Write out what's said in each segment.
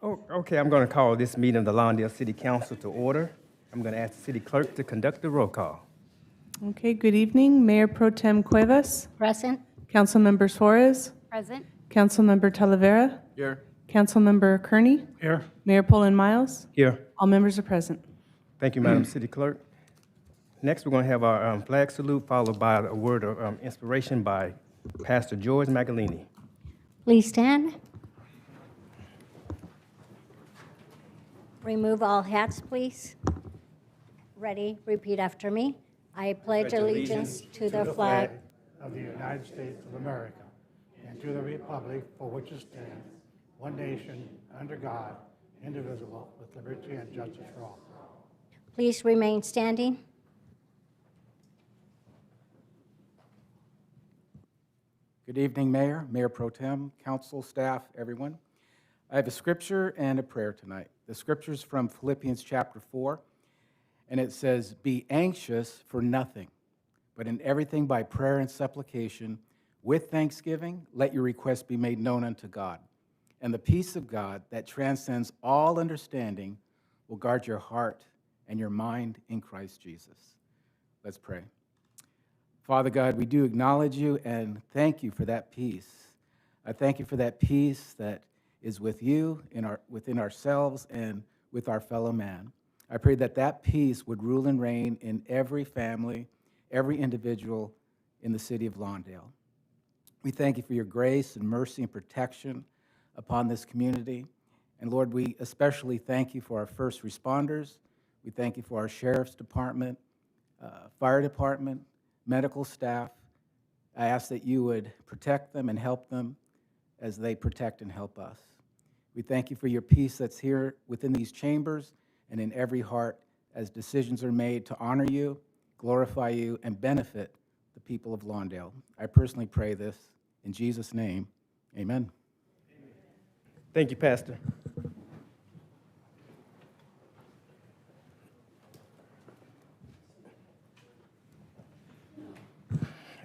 Oh, okay, I'm going to call this meeting of the Lawndale City Council to order. I'm going to ask the city clerk to conduct the roll call. Okay, good evening. Mayor Pro Tem Cuevas, Present. Councilmember Suarez, Present. Councilmember Talavera, Here. Councilmember Kearney, Here. Mayor Poland Miles. Here. All members are present. Thank you, Madam City Clerk. Next, we're going to have our flag salute, followed by a word of inspiration by Pastor George Magalini. Please stand. Remove all hats, please. Ready? Repeat after me. I pledge allegiance to the flag of the United States of America and to the republic for which it stands, one nation, under God, indivisible, with liberty and justice for all. Please remain standing. Good evening, Mayor, Mayor Pro Tem, council, staff, everyone. I have a scripture and a prayer tonight. The scripture is from Philippians chapter 4, and it says, "Be anxious for nothing, but in everything by prayer and supplication, with thanksgiving, let your requests be made known unto God. And the peace of God that transcends all understanding will guard your heart and your mind in Christ Jesus." Let's pray. Father God, we do acknowledge you and thank you for that peace. I thank you for that peace that is with you, within ourselves, and with our fellow man. I pray that that peace would rule and reign in every family, every individual in the city of Lawndale. We thank you for your grace and mercy and protection upon this community. And Lord, we especially thank you for our first responders. We thank you for our sheriff's department, fire department, medical staff. I ask that you would protect them and help them as they protect and help us. We thank you for your peace that's here within these chambers and in every heart as decisions are made to honor you, glorify you, and benefit the people of Lawndale. I personally pray this in Jesus' name. Amen. Thank you, Pastor.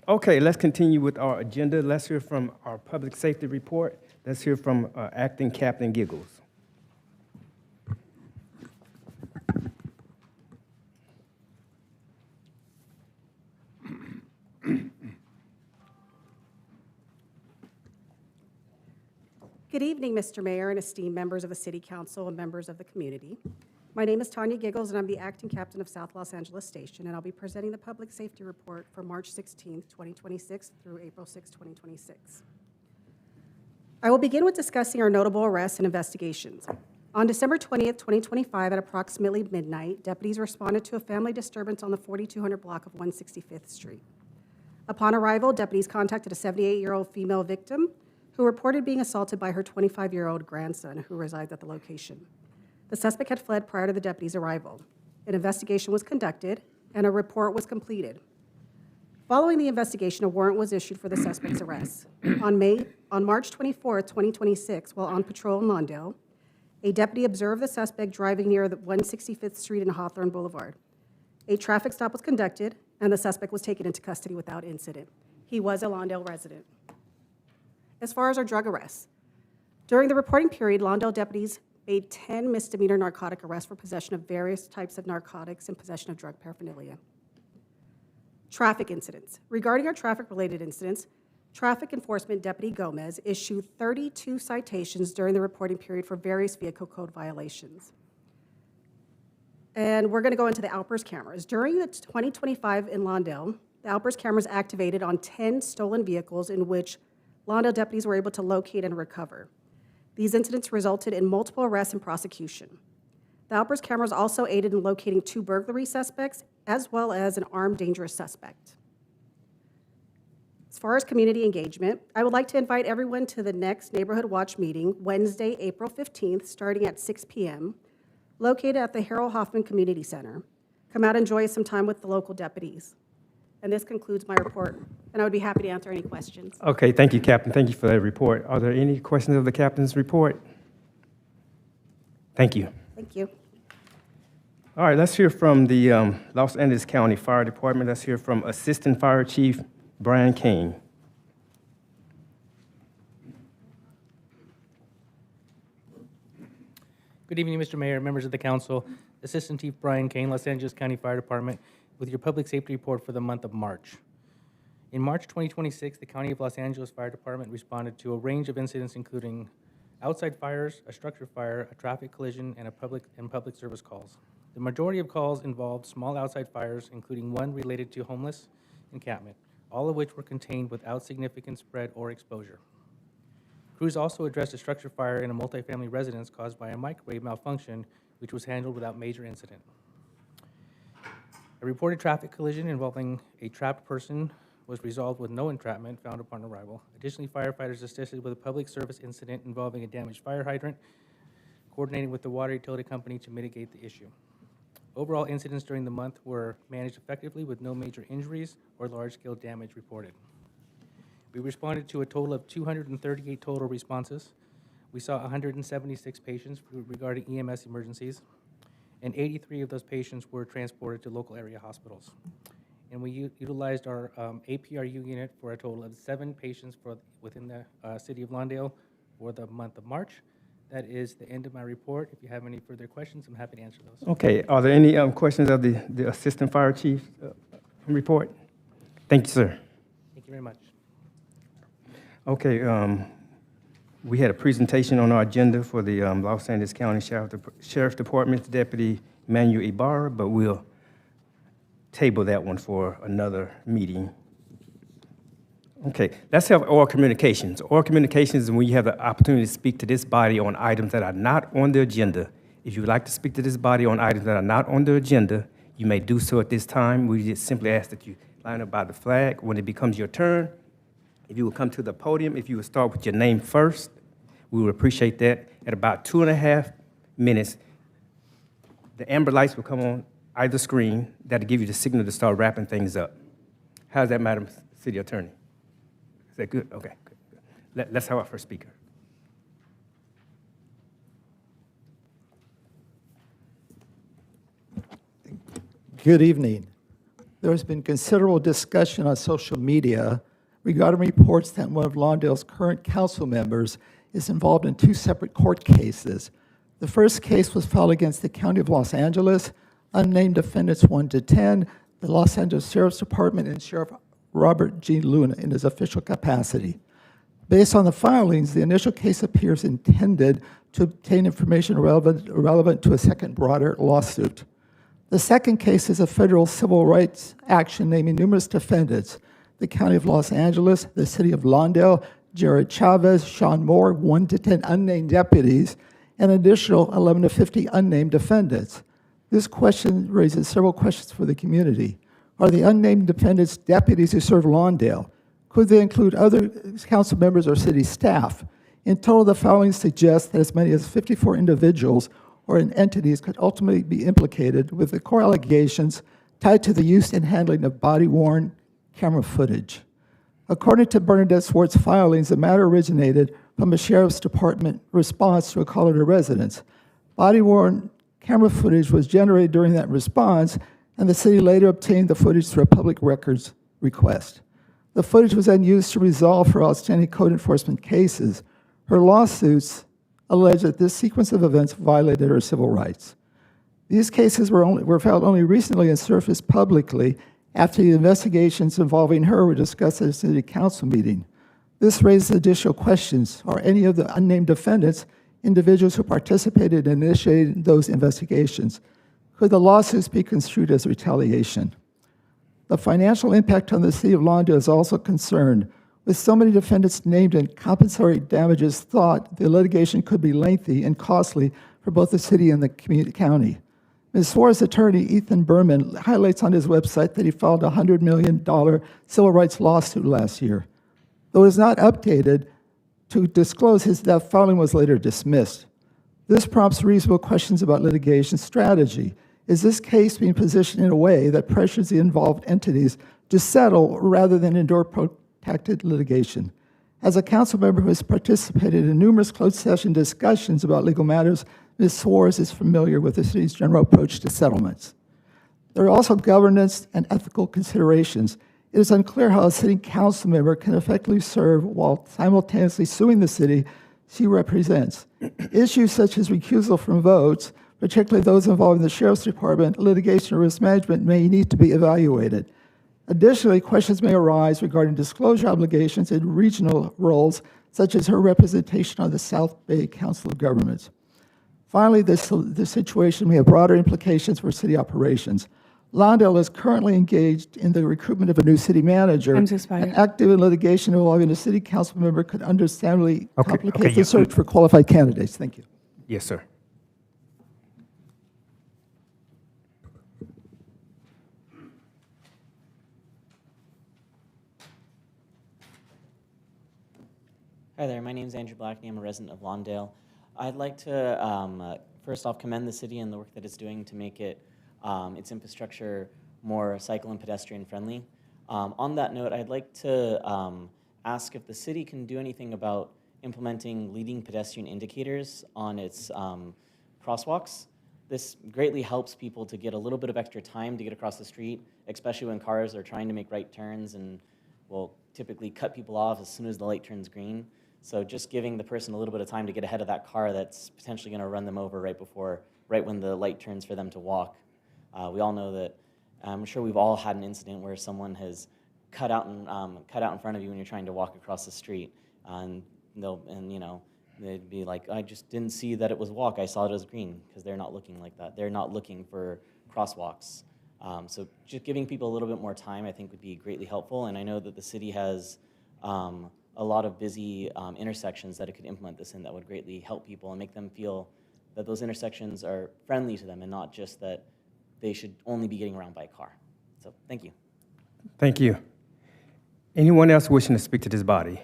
Okay, let's continue with our agenda. Let's hear from our public safety report. Let's hear from Acting Captain Giggles. Good evening, Mr. Mayor and esteemed members of the City Council and members of the community. My name is Tanya Giggles, and I'm the acting captain of South Los Angeles Station, and I'll be presenting the public safety report for March 16, 2026 through April 6, 2026. I will begin with discussing our notable arrests and investigations. On December 20th, 2025, at approximately midnight, deputies responded to a family disturbance on the 4200 block of 165th Street. Upon arrival, deputies contacted a 78-year-old female victim who reported being assaulted by her 25-year-old grandson who resides at the location. The suspect had fled prior to the deputies' arrival. An investigation was conducted, and a report was completed. Following the investigation, a warrant was issued for the suspect's arrest. On March 24, 2026, while on patrol in Lawndale, a deputy observed the suspect driving near the 165th Street and Hawthorne Boulevard. A traffic stop was conducted, and the suspect was taken into custody without incident. He was a Lawndale resident. As far as our drug arrests, during the reporting period, Lawndale deputies made 10 misdemeanor narcotic arrests for possession of various types of narcotics and possession of drug paraphernalia. Traffic incidents. Regarding our traffic-related incidents, Traffic Enforcement Deputy Gomez issued 32 citations during the reporting period for various vehicle code violations. And we're going to go into the outburst cameras. During the 2025 in Lawndale, the outburst cameras activated on 10 stolen vehicles in which Lawndale deputies were able to locate and recover. These incidents resulted in multiple arrests and prosecution. The outburst cameras also aided in locating 2 burglary suspects as well as an armed dangerous suspect. As far as community engagement, I would like to invite everyone to the next Neighborhood Watch meeting, Wednesday, April 15th, starting at 6 p.m., located at the Harold Hoffman Community Center. Come out and enjoy some time with the local deputies. And this concludes my report, and I would be happy to answer any questions. Okay, thank you, Captain. Thank you for that report. Are there any questions of the captain's report? Thank you. Thank you. All right, let's hear from the Los Angeles County Fire Department. Let's hear from Assistant Fire Chief Brian King. Good evening, Mr. Mayor, members of the council. Assistant Chief Brian Kane, Los Angeles County Fire Department, with your public safety report for the month of March. In March 2026, the County of Los Angeles Fire Department responded to a range of incidents including outside fires, a structure fire, a traffic collision, and public service calls. The majority of calls involved small outside fires, including one related to homeless encampment, all of which were contained without significant spread or exposure. Crews also addressed a structure fire in a multifamily residence caused by a microwave malfunction, which was handled without major incident. A reported traffic collision involving a trapped person was resolved with no entrapment found upon arrival. Additionally, firefighters assisted with a public service incident involving a damaged fire hydrant, coordinating with the water utility company to mitigate the issue. Overall incidents during the month were managed effectively with no major injuries or large-scale damage reported. We responded to a total of 238 total responses. We saw 176 patients regarding EMS emergencies, and 83 of those patients were transported to local area hospitals. And we utilized our APRU unit for a total of 7 patients within the city of Lawndale for the month of March. That is the end of my report. If you have any further questions, I'm happy to answer those. Okay, are there any questions of the Assistant Fire Chief report? Thank you, sir. Thank you very much. Okay, we had a presentation on our agenda for the Los Angeles County Sheriff's Department's Deputy Emmanuel Ibarra, but we'll table that one for another meeting. Okay, let's have oral communications. Oral communications is when you have the opportunity to speak to this body on items that are not on the agenda. If you would like to speak to this body on items that are not on the agenda, you may do so at this time. We just simply ask that you line up by the flag. When it becomes your turn, if you would come to the podium, if you would start with your name first, we would appreciate that. At about 2.5 minutes, the amber lights will come on either screen. That'll give you the signal to start wrapping things up. How's that, Madam City Attorney? Is that good? Okay, good. Let's have our first speaker. Good evening. There has been considerable discussion on social media regarding reports that one of Lawndale's current council members is involved in 2 separate court cases. The first case was filed against the County of Los Angeles, unnamed defendants 1 to 10, the Los Angeles Sheriff's Department, and Sheriff Robert G. Luna in his official capacity. Based on the filings, the initial case appears intended to obtain information relevant to a second broader lawsuit. The second case is a federal civil rights action naming numerous defendants: the County of Los Angeles, the City of Lawndale, Jared Chavez, Sean Moore, 1 to 10 unnamed deputies, and an additional 11 to 50 unnamed defendants. This question raises several questions for the community. Are the unnamed defendants deputies who serve Lawndale? Could they include other council members or city staff? In total, the filings suggest that as many as 54 individuals or entities could ultimately be implicated, with the core allegations tied to the use and handling of body-worn camera footage. According to Bernadette Swartz filings, the matter originated from a Sheriff's Department response to a call at a residence. Body-worn camera footage was generated during that response, and the city later obtained the footage through a public records request. The footage was then used to resolve her outstanding code enforcement cases. Her lawsuits allege that this sequence of events violated her civil rights. These cases were filed only recently and surfaced publicly after the investigations involving her were discussed at a city council meeting. This raises additional questions. Are any of the unnamed defendants individuals who participated in initiating those investigations? Could the lawsuits be construed as retaliation? The financial impact on the city of Lawndale is also concerned. With so many defendants named and compensatory damages thought, the litigation could be lengthy and costly for both the city and the county. Ms. Suarez's attorney, Ethan Berman, highlights on his website that he filed a $100 million civil rights lawsuit last year. Though it is not updated to disclose that filing was later dismissed. This prompts reasonable questions about litigation strategy. Is this case being positioned in a way that pressures the involved entities to settle rather than endure protracted litigation? As a council member who has participated in numerous closed session discussions about legal matters, Ms. Suarez is familiar with the city's general approach to settlements. There are also governance and ethical considerations. It is unclear how a city council member can effectively serve while simultaneously suing the city she represents. Issues such as recusal from votes, particularly those involving the Sheriff's Department, litigation, or risk management, may need to be evaluated. Additionally, questions may arise regarding disclosure obligations in regional roles, such as her representation on the South Bay Council of Governments. Finally, this situation may have broader implications for city operations. Lawndale is currently engaged in the recruitment of a new city manager. Time's expired. And active in litigation involving a city council member could understandably Okay, complicate okay, the yeah. search for qualified candidates. Thank you. Yes, sir. Hi there, my name is Andrew Blackney. I'm a resident of Lawndale. I'd like to first off commend the city and the work that it's doing to make its infrastructure more cycle and pedestrian friendly. On that note, I'd like to ask if the city can do anything about implementing leading pedestrian indicators on its crosswalks. This greatly helps people to get a little bit of extra time to get across the street, especially when cars are trying to make right turns and will typically cut people off as soon as the light turns green. So just giving the person a little bit of time to get ahead of that car that's potentially going to run them over right when the light turns for them to walk. We all know that, I'm sure we've all had an incident where someone has cut out in front of you when you're trying to walk across the street, and they'd be like, I just didn't see that it was walk, I saw it as green, because they're not looking like that. They're not looking for crosswalks. So just giving people a little bit more time, I think, would be greatly helpful, and I know that the city has a lot of busy intersections that it could implement this in that would greatly help people and make them feel that those intersections are friendly to them and not just that they should only be getting around by a car. So thank you. Thank you. Anyone else wishing to speak to this body?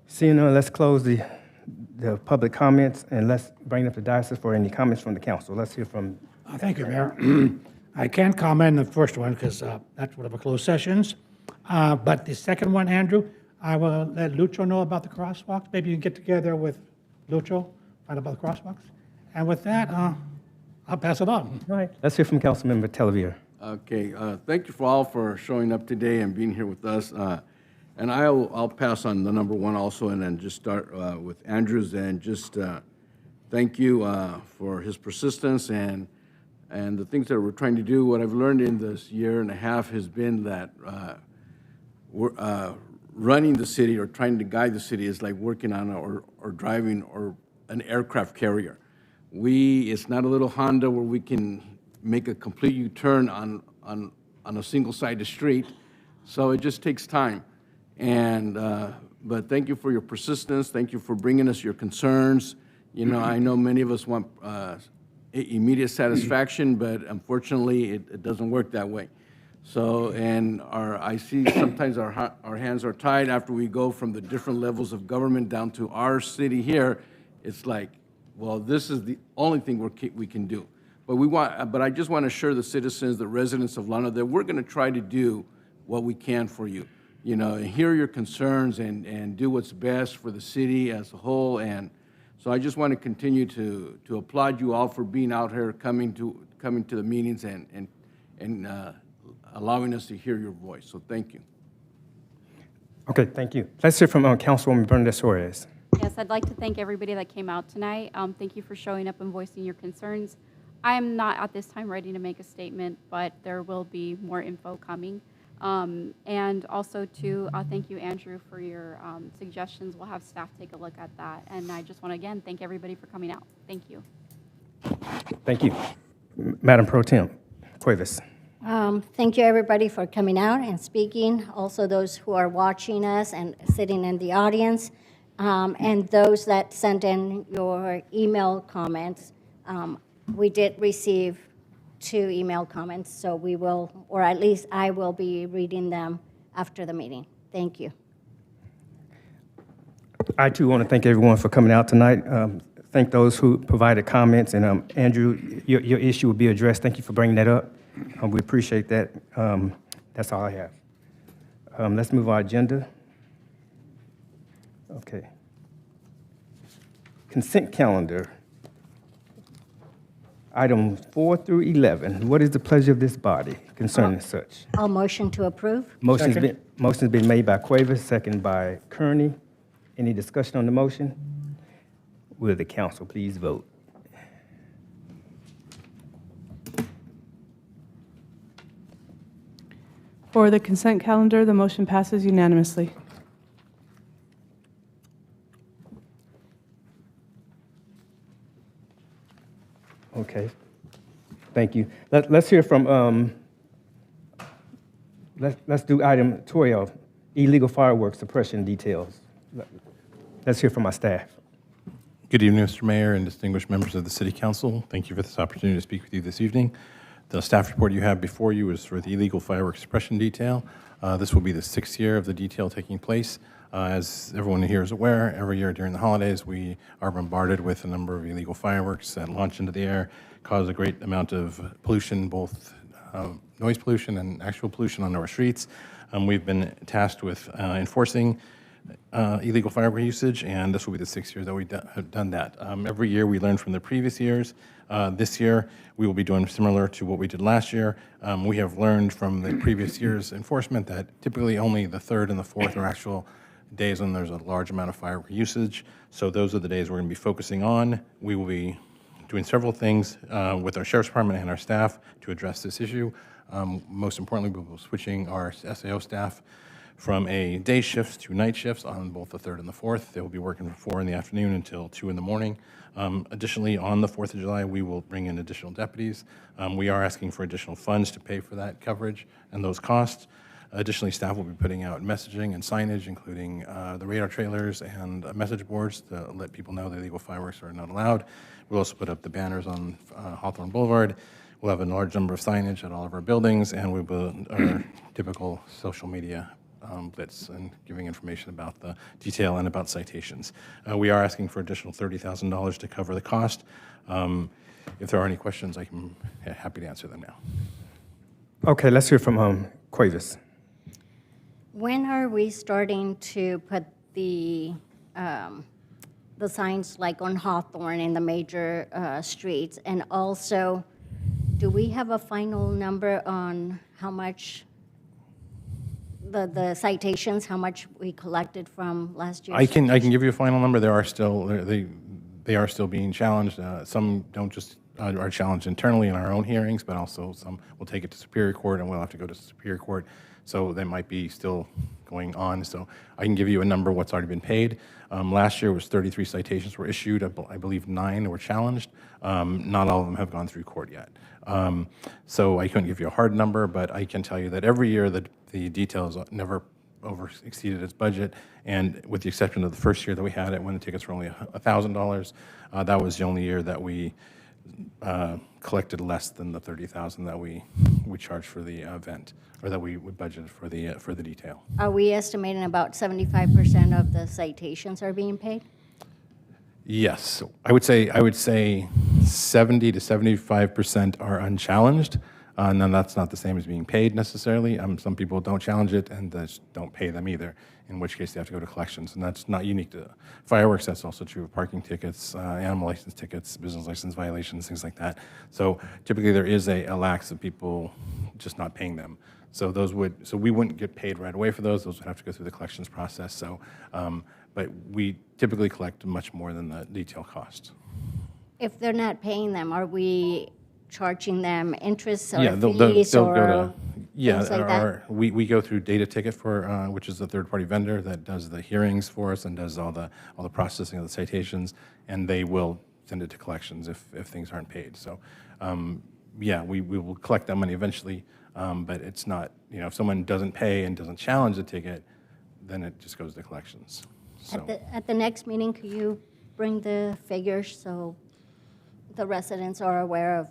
Seeing none, let's close the public comments and let's bring up the diocese for any comments from the council. Let's hear from. Thank you, Mayor. I can't comment on the first one because that's one of the closed sessions. But the second one, Andrew, I will let Lucho know about the crosswalks. Maybe you can get together with Lucho, find out about the crosswalks. And with that, I'll pass it on. All right, let's hear from Councilmember Televier. Okay, thank you for all for showing up today and being here with us. And I'll pass on the number one also, and then just start with Andrews and just thank you for his persistence and the things that we're trying to do. What I've learned in this year and a half has been that running the city or trying to guide the city is like working on or driving or an aircraft carrier. It's not a little Honda where we can make a complete U-turn on a single-sided street, so it just takes time. And but thank you for your persistence. Thank you for bringing us your concerns. You know, I know many of us want immediate satisfaction, but unfortunately, it doesn't work that way. So, and I see sometimes our hands are tied after we go from the different levels of government down to our city here. It's like, well, this is the only thing we can do. But I just want to assure the citizens, the residents of Lawndale, that we're going to try to do what we can for you. You know, and hear your concerns and do what's best for the city as a whole. And so I just want to continue to applaud you all for being out here, coming to the meetings and allowing us to hear your voice. So thank you. Okay, thank you. Let's hear from Councilwoman Bernadette Suarez. Yes, I'd like to thank everybody that came out tonight. Thank you for showing up and voicing your concerns. I am not at this time ready to make a statement, but there will be more info coming. And also to thank you, Andrew, for your suggestions. We'll have staff take a look at that. And I just want to, again, thank everybody for coming out. Thank you. Thank you. Madam Pro Tem Cuevas. Thank you, everybody, for coming out and speaking. Also, those who are watching us and sitting in the audience, and those that sent in your email comments. We did receive 2 email comments, so we will, or at least I will be reading them after the meeting. Thank you. I, too, want to thank everyone for coming out tonight. Thank those who provided comments. And Andrew, your issue will be addressed. Thank you for bringing that up. We appreciate that. That's all I have. Let's move our agenda. Okay. Consent calendar. Items 4 through 11. What is the pleasure of this body concerning such? I'll motion to approve. Motion's been made by Cuevas, second by Kearney. Any discussion on the motion? Will the council please vote? For the consent calendar, the motion passes unanimously. Okay, thank you. Let's hear from, let's do item 12, illegal fireworks suppression details. Let's hear from our staff. Good evening, Mr. Mayor and distinguished members of the City Council. Thank you for this opportunity to speak with you this evening. The staff report you have before you is for the illegal fireworks suppression detail. This will be the 6th year of the detail taking place. As everyone here is aware, every year during the holidays, we are bombarded with a number of illegal fireworks that launch into the air, cause a great amount of pollution, both noise pollution and actual pollution on our streets. We've been tasked with enforcing illegal firework usage, and this will be the 6th year that we have done that. Every year we learn from the previous years. This year we will be doing similar to what we did last year. We have learned from the previous year's enforcement that typically only the 3rd and the 4th are actual days when there's a large amount of firework usage. So those are the days we're going to be focusing on. We will be doing several things with our Sheriff's Department and our staff to address this issue. Most importantly, we will be switching our SAO staff from a day shifts to night shifts on both the 3rd and the 4th. They will be working from 4 in the afternoon until 2 in the morning. Additionally, on the 4th of July, we will bring in additional deputies. We are asking for additional funds to pay for that coverage and those costs. Additionally, staff will be putting out messaging and signage, including the radar trailers and message boards to let people know that illegal fireworks are not allowed. We'll also put up the banners on Hawthorne Boulevard. We'll have a large number of signage at all of our buildings, and we will our typical social media blitz and giving information about the detail and about citations. We are asking for additional $30,000 to cover the cost. If there are any questions, I'm happy to answer them now. Okay, let's hear from Cuevas. When are we starting to put the signs like on Hawthorne in the major streets? And also, do we have a final number on how much the citations, how much we collected from last year? I can give you a final number. There are still they are still being challenged. Some don't just are challenged internally in our own hearings, but also some will take it to Superior Court, and we'll have to go to Superior Court. So that might be still going on. So I can give you a number what's already been paid. Last year was 33 citations were issued. I believe 9 were challenged. Not all of them have gone through court yet. So I couldn't give you a hard number, but I can tell you that every year the details never exceeded its budget, and with the exception of the first year that we had it when the tickets were only $1,000, that was the only year that we collected less than the $30,000 that we charged for the event, or that we budgeted for the detail. Are we estimating about 75% of the citations are being paid? Yes, I would say 70 to 75% are unchallenged. And then that's not the same as being paid necessarily. Some people don't challenge it and just don't pay them either, in which case they have to go to collections. And that's not unique to fireworks. That's also true of parking tickets, animal license tickets, business license violations, things like that. So typically there is a lax of people just not paying them. So we wouldn't get paid right away for those. Those would have to go through the collections process. So, but we typically collect much more than the detail cost. If they're not paying them, are we charging them interest or they'll fees go or to, things like that? We go through Data Ticket which is a third-party vendor that does the hearings for us and does all the processing of the citations, and they will send it to collections if things aren't paid. So, we will collect that money eventually, but it's not, if someone doesn't pay and doesn't challenge the ticket, then it just goes to collections. So. At the next meeting, could you bring the figures so the residents are aware of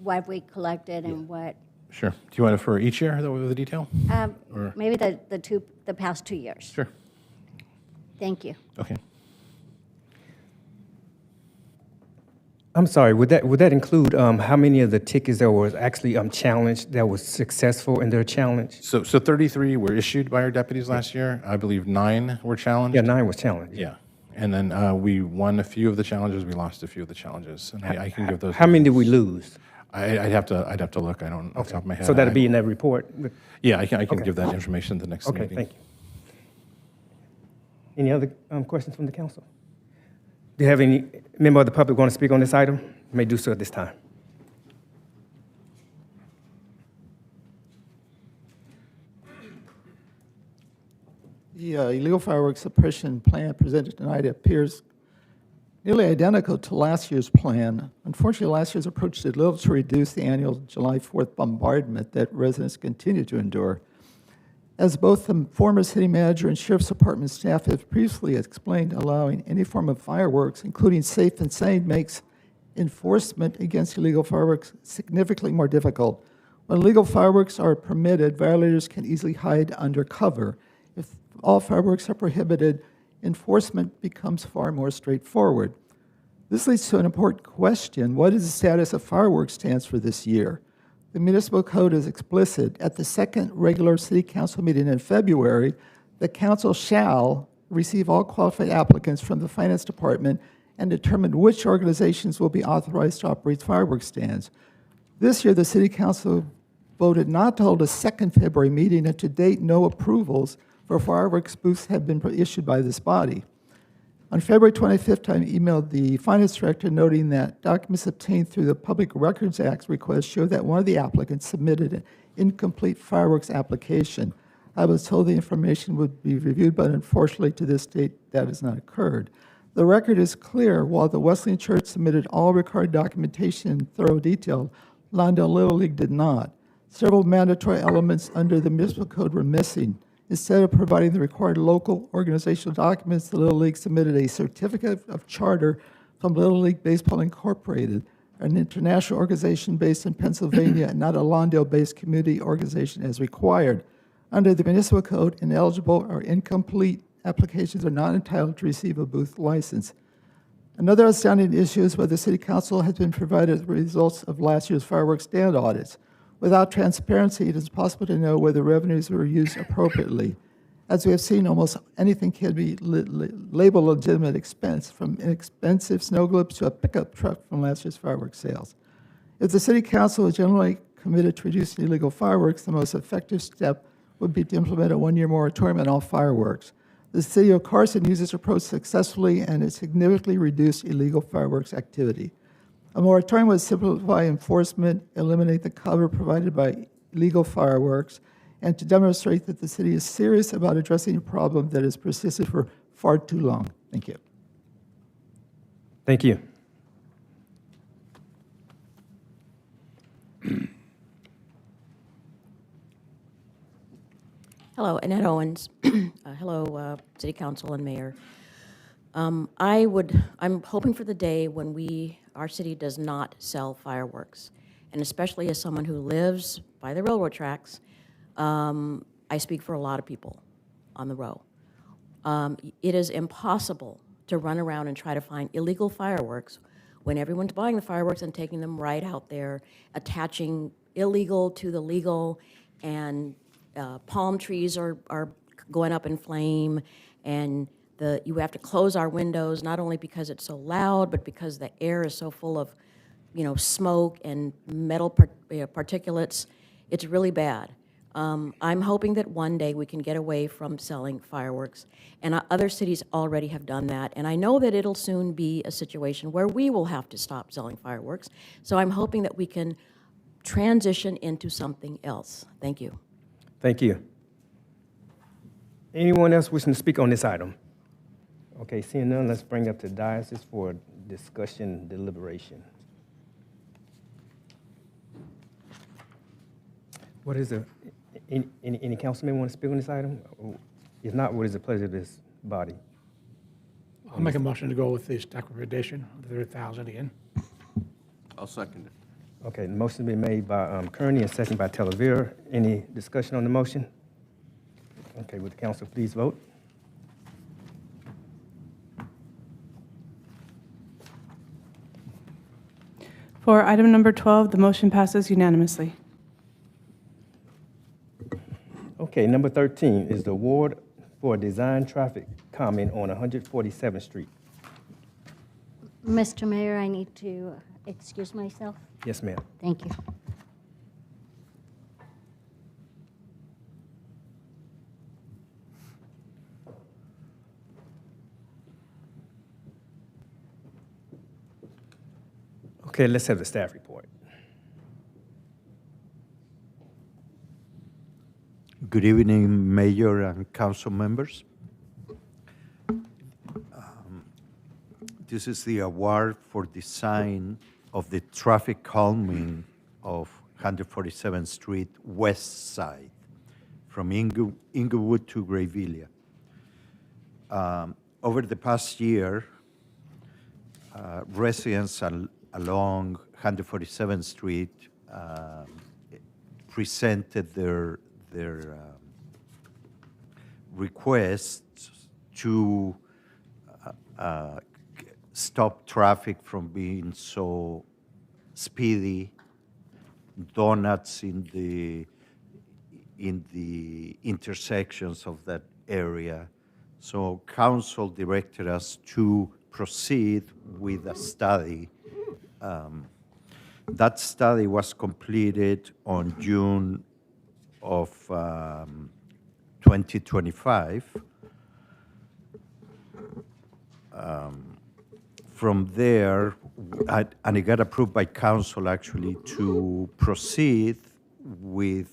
what we collected and what? Sure. Do you want it for each year, the detail? Or? Maybe the past 2 years. Sure. Thank you. Okay. I'm sorry, would that include how many of the tickets that was actually challenged that was successful in their challenge? So 33 were issued by our deputies last year. I believe 9 were challenged. Yeah, 9 was challenged. Yeah. And then we won a few of the challenges. We lost a few of the challenges. And I can give those. How many did we lose? I'd have to look. I don't off the top of my head. So that'll be in that report? Yeah, I can give that information at the next meeting. Okay, thank you. Any other questions from the council? Do you have any member of the public want to speak on this item? You may do so at this time. The illegal fireworks suppression plan presented tonight appears nearly identical to last year's plan. Unfortunately, last year's approach did little to reduce the annual July 4th bombardment that residents continue to endure. As both the former city manager and sheriff's department staff have previously explained, allowing any form of fireworks, including safe and sane, makes enforcement against illegal fireworks significantly more difficult. When illegal fireworks are permitted, violators can easily hide under cover. If all fireworks are prohibited, enforcement becomes far more straightforward. This leads to an important question. What is the status of fireworks stands for this year? The municipal code is explicit. At the second regular city council meeting in February, the council shall receive all qualified applicants from the finance department and determine which organizations will be authorized to operate fireworks stands. This year, the city council voted not to hold a second February meeting, and to date, no approvals for fireworks booths have been issued by this body. On February 25th, I emailed the finance director noting that documents obtained through the Public Records Act request show that one of the applicants submitted an incomplete fireworks application. I was told the information would be reviewed, but unfortunately to this date, that has not occurred. The record is clear. While the Wesleyan Church submitted all required documentation in thorough detail, Lawndale Little League did not. Several mandatory elements under the municipal code were missing. Instead of providing the required local organizational documents, the Little League submitted a certificate of charter from Little League Baseball Incorporated, an international organization based in Pennsylvania and not a Lawndale-based community organization as required. Under the municipal code, ineligible or incomplete applications are not entitled to receive a booth license. Another outstanding issue is whether the City Council has been provided the results of last year's fireworks stand audits. Without transparency, it is possible to know whether revenues were used appropriately. As we have seen, almost anything can be labeled legitimate expense, from inexpensive snow globes to a pickup truck from last year's fireworks sales. If the City Council is generally committed to reducing illegal fireworks, the most effective step would be to implement a one-year moratorium on all fireworks. The City of Carson used this approach successfully, and it significantly reduced illegal fireworks activity. A moratorium would simplify enforcement, eliminate the cover provided by illegal fireworks, and to demonstrate that the city is serious about addressing a problem that has persisted for far too long. Thank you. Thank you. Hello, Annette Owens. Hello, City Council and Mayor. I'm hoping for the day when our city does not sell fireworks, and especially as someone who lives by the railroad tracks, I speak for a lot of people on the row. It is impossible to run around and try to find illegal fireworks when everyone's buying the fireworks and taking them right out there, attaching illegal to the legal, and palm trees are going up in flame, and you have to close our windows, not only because it's so loud, but because the air is so full of, smoke and metal particulates. It's really bad. I'm hoping that one day we can get away from selling fireworks, and other cities already have done that, and I know that it'll soon be a situation where we will have to stop selling fireworks, so I'm hoping that we can transition into something else. Thank you. Thank you. Anyone else wishing to speak on this item? Okay, seeing none, let's bring up to diocese for discussion deliberation. What is any councilman want to speak on this item? If not, what is the pleasure of this body? I'll make a motion to go with this recommendation of the 30,000 again. I'll second it. Okay, the motion's been made by Kearney and seconded by Talavera. Any discussion on the motion? Okay, would the council please vote? For item number 12, the motion passes unanimously. Okay, number 13 is the award for a design traffic comment on 147th Street. Mr. Mayor, I need to excuse myself. Yes, ma'am. Thank you. Okay, let's have the staff report. Good evening, Mayor and council members. This is the award for design of the traffic calming of 147th Street West Side from Inglewood to Grayville. Over the past year, residents along 147th Street presented their requests to stop traffic from being so speedy, donuts in the intersections of that area. So council directed us to proceed with a study. That study was completed on June of 2025. From there, and it got approved by council actually to proceed with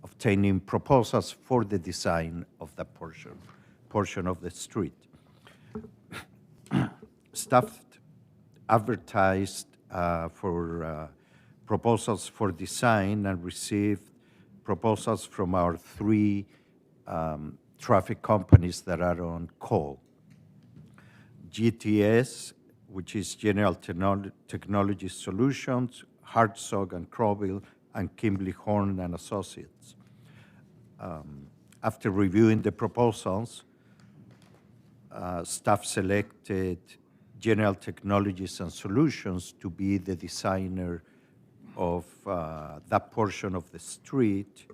obtaining proposals for the design of that portion of the street. Staff advertised for proposals for design and received proposals from our three traffic companies that are on call. GTS, which is General Technology Solutions, Hartzog and Crowville, and Kimberly Horn and Associates. After reviewing the proposals, staff selected General Technologies and Solutions to be the designer of that portion of the street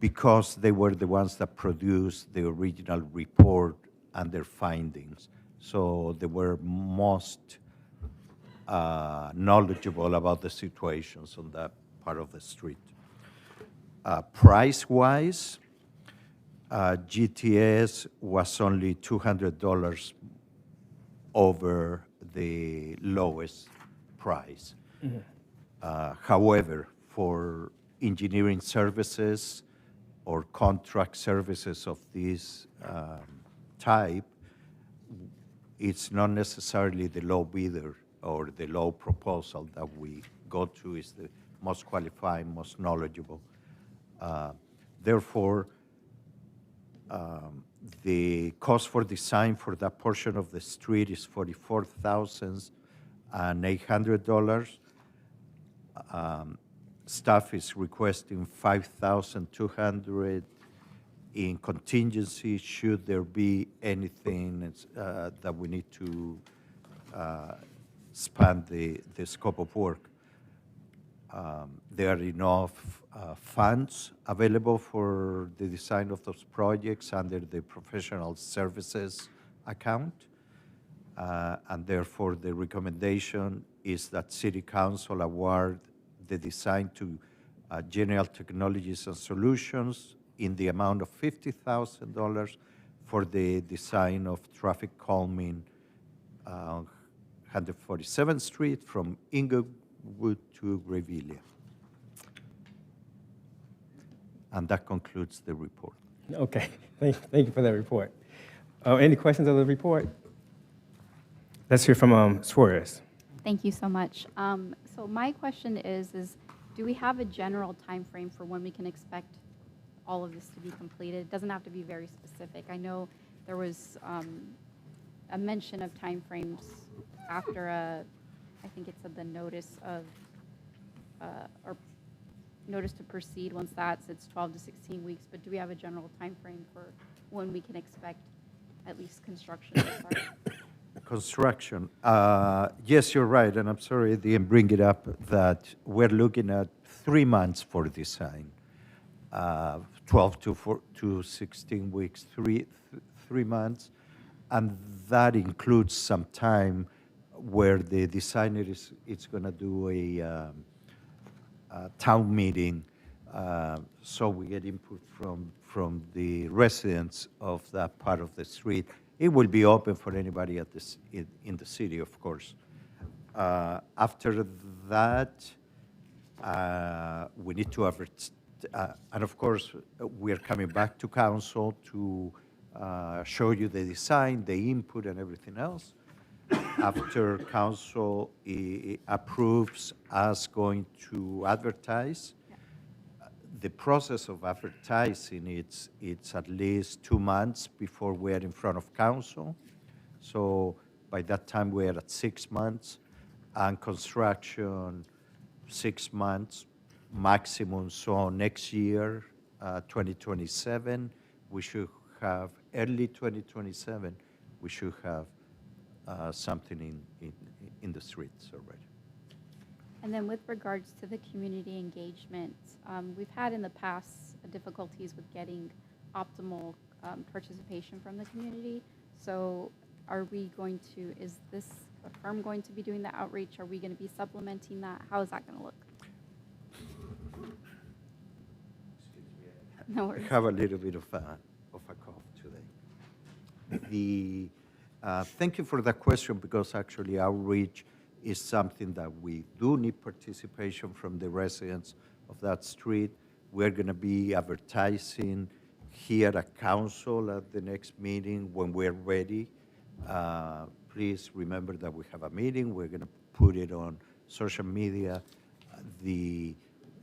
because they were the ones that produced the original report and their findings. So they were most knowledgeable about the situations on that part of the street. Price-wise, GTS was only $200 over the lowest price. Mm-hmm. However, for engineering services or contract services of this type, it's not necessarily the low bidder or the low proposal that we go to is the most qualified, most knowledgeable. Therefore, the cost for design for that portion of the street is $44,800. Staff is requesting $5,200 in contingency should there be anything that we need to expand the scope of work. There are enough funds available for the design of those projects under the professional services account. And therefore, the recommendation is that City Council award the design to General Technologies and Solutions in the amount of $50,000 for the design of traffic calming 147th Street from Inglewood to Grayville. And that concludes the report. Okay, thank you for that report. Any questions of the report? Let's hear from Suarez. Thank you so much. So my question is do we have a general time frame for when we can expect all of this to be completed? It doesn't have to be very specific. I know there was a mention of time frames after I think it said the notice of, or notice to proceed. Once that's, it's 12 to 16 weeks, but do we have a general time frame for when we can expect at least construction to start? Construction. Yes, you're right, and I'm sorry I didn't bring it up, that we're looking at 3 months for design, 12 to 16 weeks, three months, and that includes some time where the designer is going to do a town meeting, so we get input from the residents of that part of the street. It will be open for anybody in the city, of course, After that, we need to advertise, and of course, we are coming back to council to show you the design, the input, and everything else. After council approves us going to advertise, the process of advertising, it's at least 2 months before we are in front of council. So by that time, we are at 6 months, and construction, 6 months maximum. So next year, 2027, we should have, early 2027, we should have something in the streets already. And then with regards to the community engagement, we've had in the past difficulties with getting optimal participation from the community. So are we going to, is this firm going to be doing the outreach? Are we going to be supplementing that? How is that going to look? No worries. I have a little bit of a cough today. Thank you for that question, because actually outreach is something that we do need participation from the residents of that street. We're going to be advertising here at council at the next meeting when we're ready. Please remember that we have a meeting. We're going to put it on social media,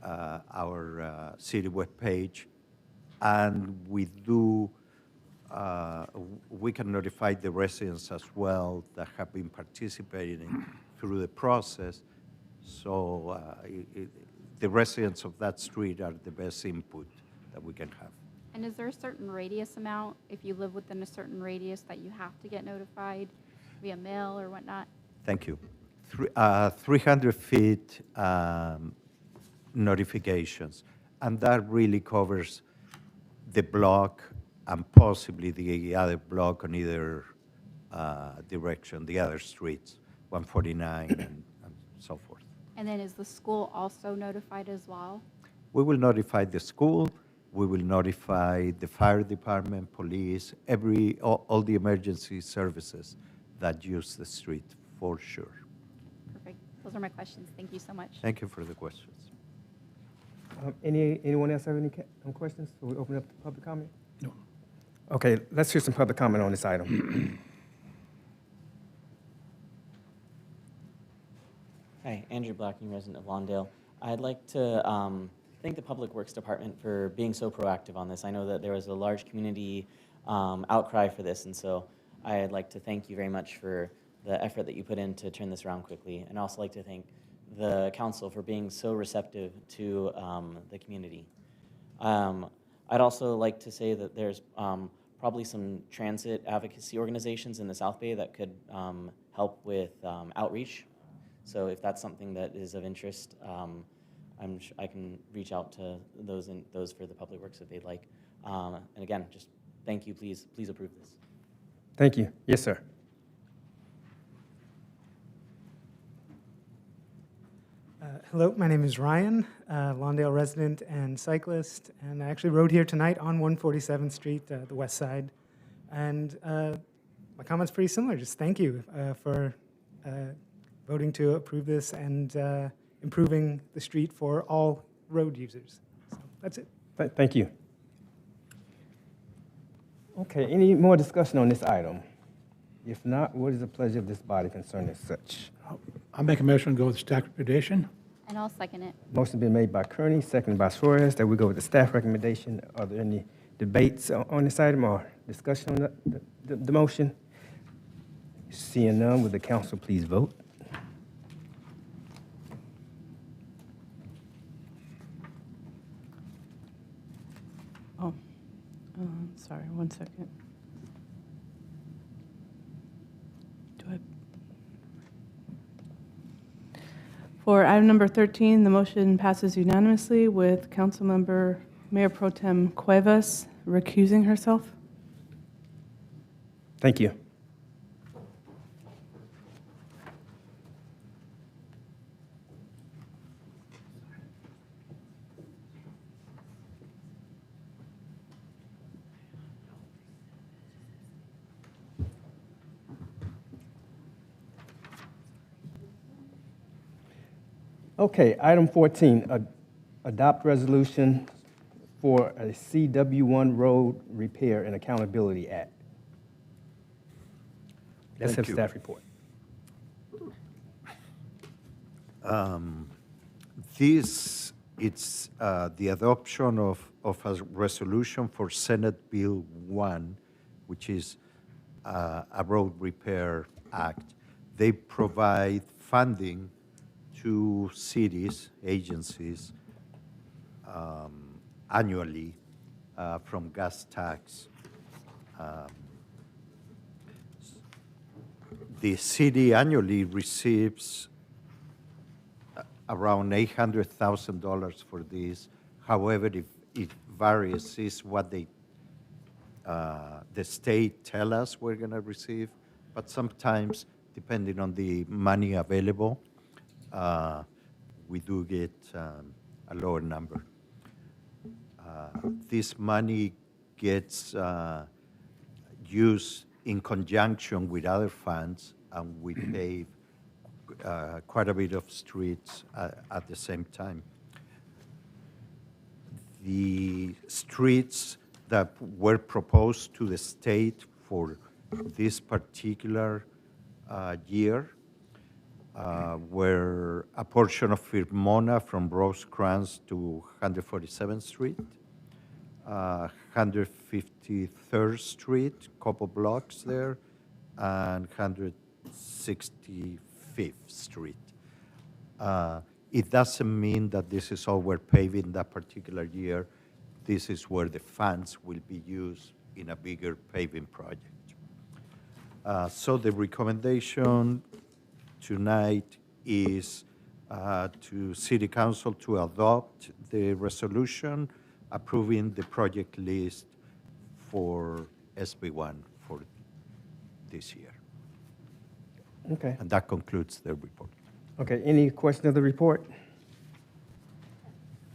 our city webpage, and we can notify the residents as well that have been participating through the process. So the residents of that street are the best input that we can have. And is there a certain radius amount, if you live within a certain radius, that you have to get notified via mail or whatnot? Thank you. 300 feet notifications, and that really covers the block and possibly the other block on either direction, the other streets, 149 and so forth. And then is the school also notified as well? We will notify the school. We will notify the fire department, police, all the emergency services that use the street, for sure. Perfect. Those are my questions. Thank you so much. Thank you for the questions. Anyone else have any questions? Will we open up to public comment? No. Okay, let's hear some public comment on this item. Hi, Andrew Blackney, resident of Lawndale. I'd like to thank the Public Works Department for being so proactive on this. I know that there was a large community outcry for this, and so I'd like to thank you very much for the effort that you put in to turn this around quickly. And I'd also like to thank the council for being so receptive to the community. I'd also like to say that there's probably some transit advocacy organizations in the South Bay that could help with outreach. So if that's something that is of interest, I can reach out to those for the Public Works if they'd like. And again, just thank you. Please approve this. Thank you. Yes, sir. Hello, my name is Ryan, Lawndale resident and cyclist, and I actually rode here tonight on 147th Street, the west side. And my comment's pretty similar. Just thank you for voting to approve this and improving the street for all road users. So that's it. Thank you. Okay, any more discussion on this item? If not, what is the pleasure of this body concerning such? I'll make a motion to go with staff recommendation. And I'll second it. Motion been made by Kearney, seconded by Suarez, that we go with the staff recommendation. Are there any debates on this item or discussion on the motion? Seeing none, would the council please vote? Oh, sorry, 1 second. For item number 13, the motion passes unanimously with Councilmember Mayor Pro Tem Cuevas recusing herself. Thank you. Okay, item 14, adopt resolution for a CW1 road repair and accountability act. Let's have Thank you. staff report. This, it's the adoption of a resolution for Senate Bill 1, which is a road repair act. They provide funding to cities, agencies, annually from gas tax. The city annually receives around $800,000 for this. However, it varies, is what the state tell us we're going to receive, but sometimes, depending on the money available, we do get a lower number. This money gets used in conjunction with other funds, and we pave quite a bit of streets at the same time. The streets that were proposed to the state for this particular year were a portion of Firmona from Rosecrans to 147th Street, 153rd Street, couple blocks there, and 165th Street. It doesn't mean that this is all we're paving that particular year. This is where the funds will be used in a bigger paving project. So the recommendation tonight is to City Council to adopt the resolution approving the project list for SB1 for this year. Okay. And that concludes the report. Okay, any question of the report?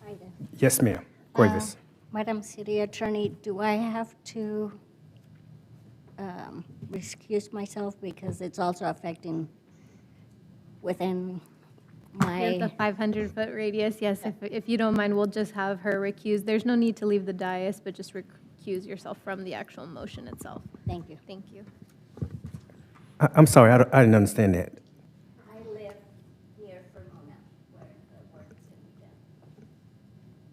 Hi there. Yes, ma'am. Cuevas. Madam City Attorney, do I have to excuse myself because it's also affecting within Here's the my, 500-foot radius. Yes, if you don't mind, we'll just have her recuse. There's no need to leave the dais, but just recuse yourself from the actual motion itself. thank you. Thank you. I'm sorry, I didn't understand that. I live near Pomona, where the work is going to be done.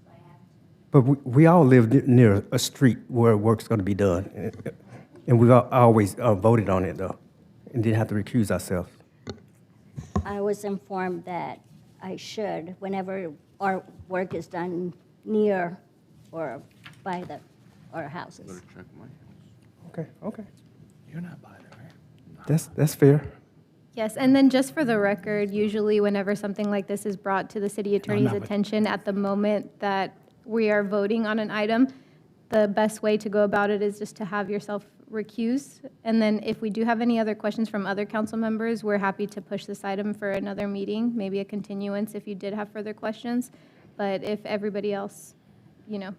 So I have to. But we all live near a street where work's going to be done. And we've always voted on it, though, and didn't have to recuse ourselves. I was informed that I should, whenever our work is done near or by our houses. Okay, okay. You're not by there, right? That's fair. Yes, and then just for the record, usually whenever something like this is brought to the city attorney's but- attention at the moment that we are voting on an item, the best way to go about it is just to have yourself recuse. And then if we do have any other questions from other council members, we're happy to push this item for another meeting, maybe a continuance if you did have further questions. But if everybody else,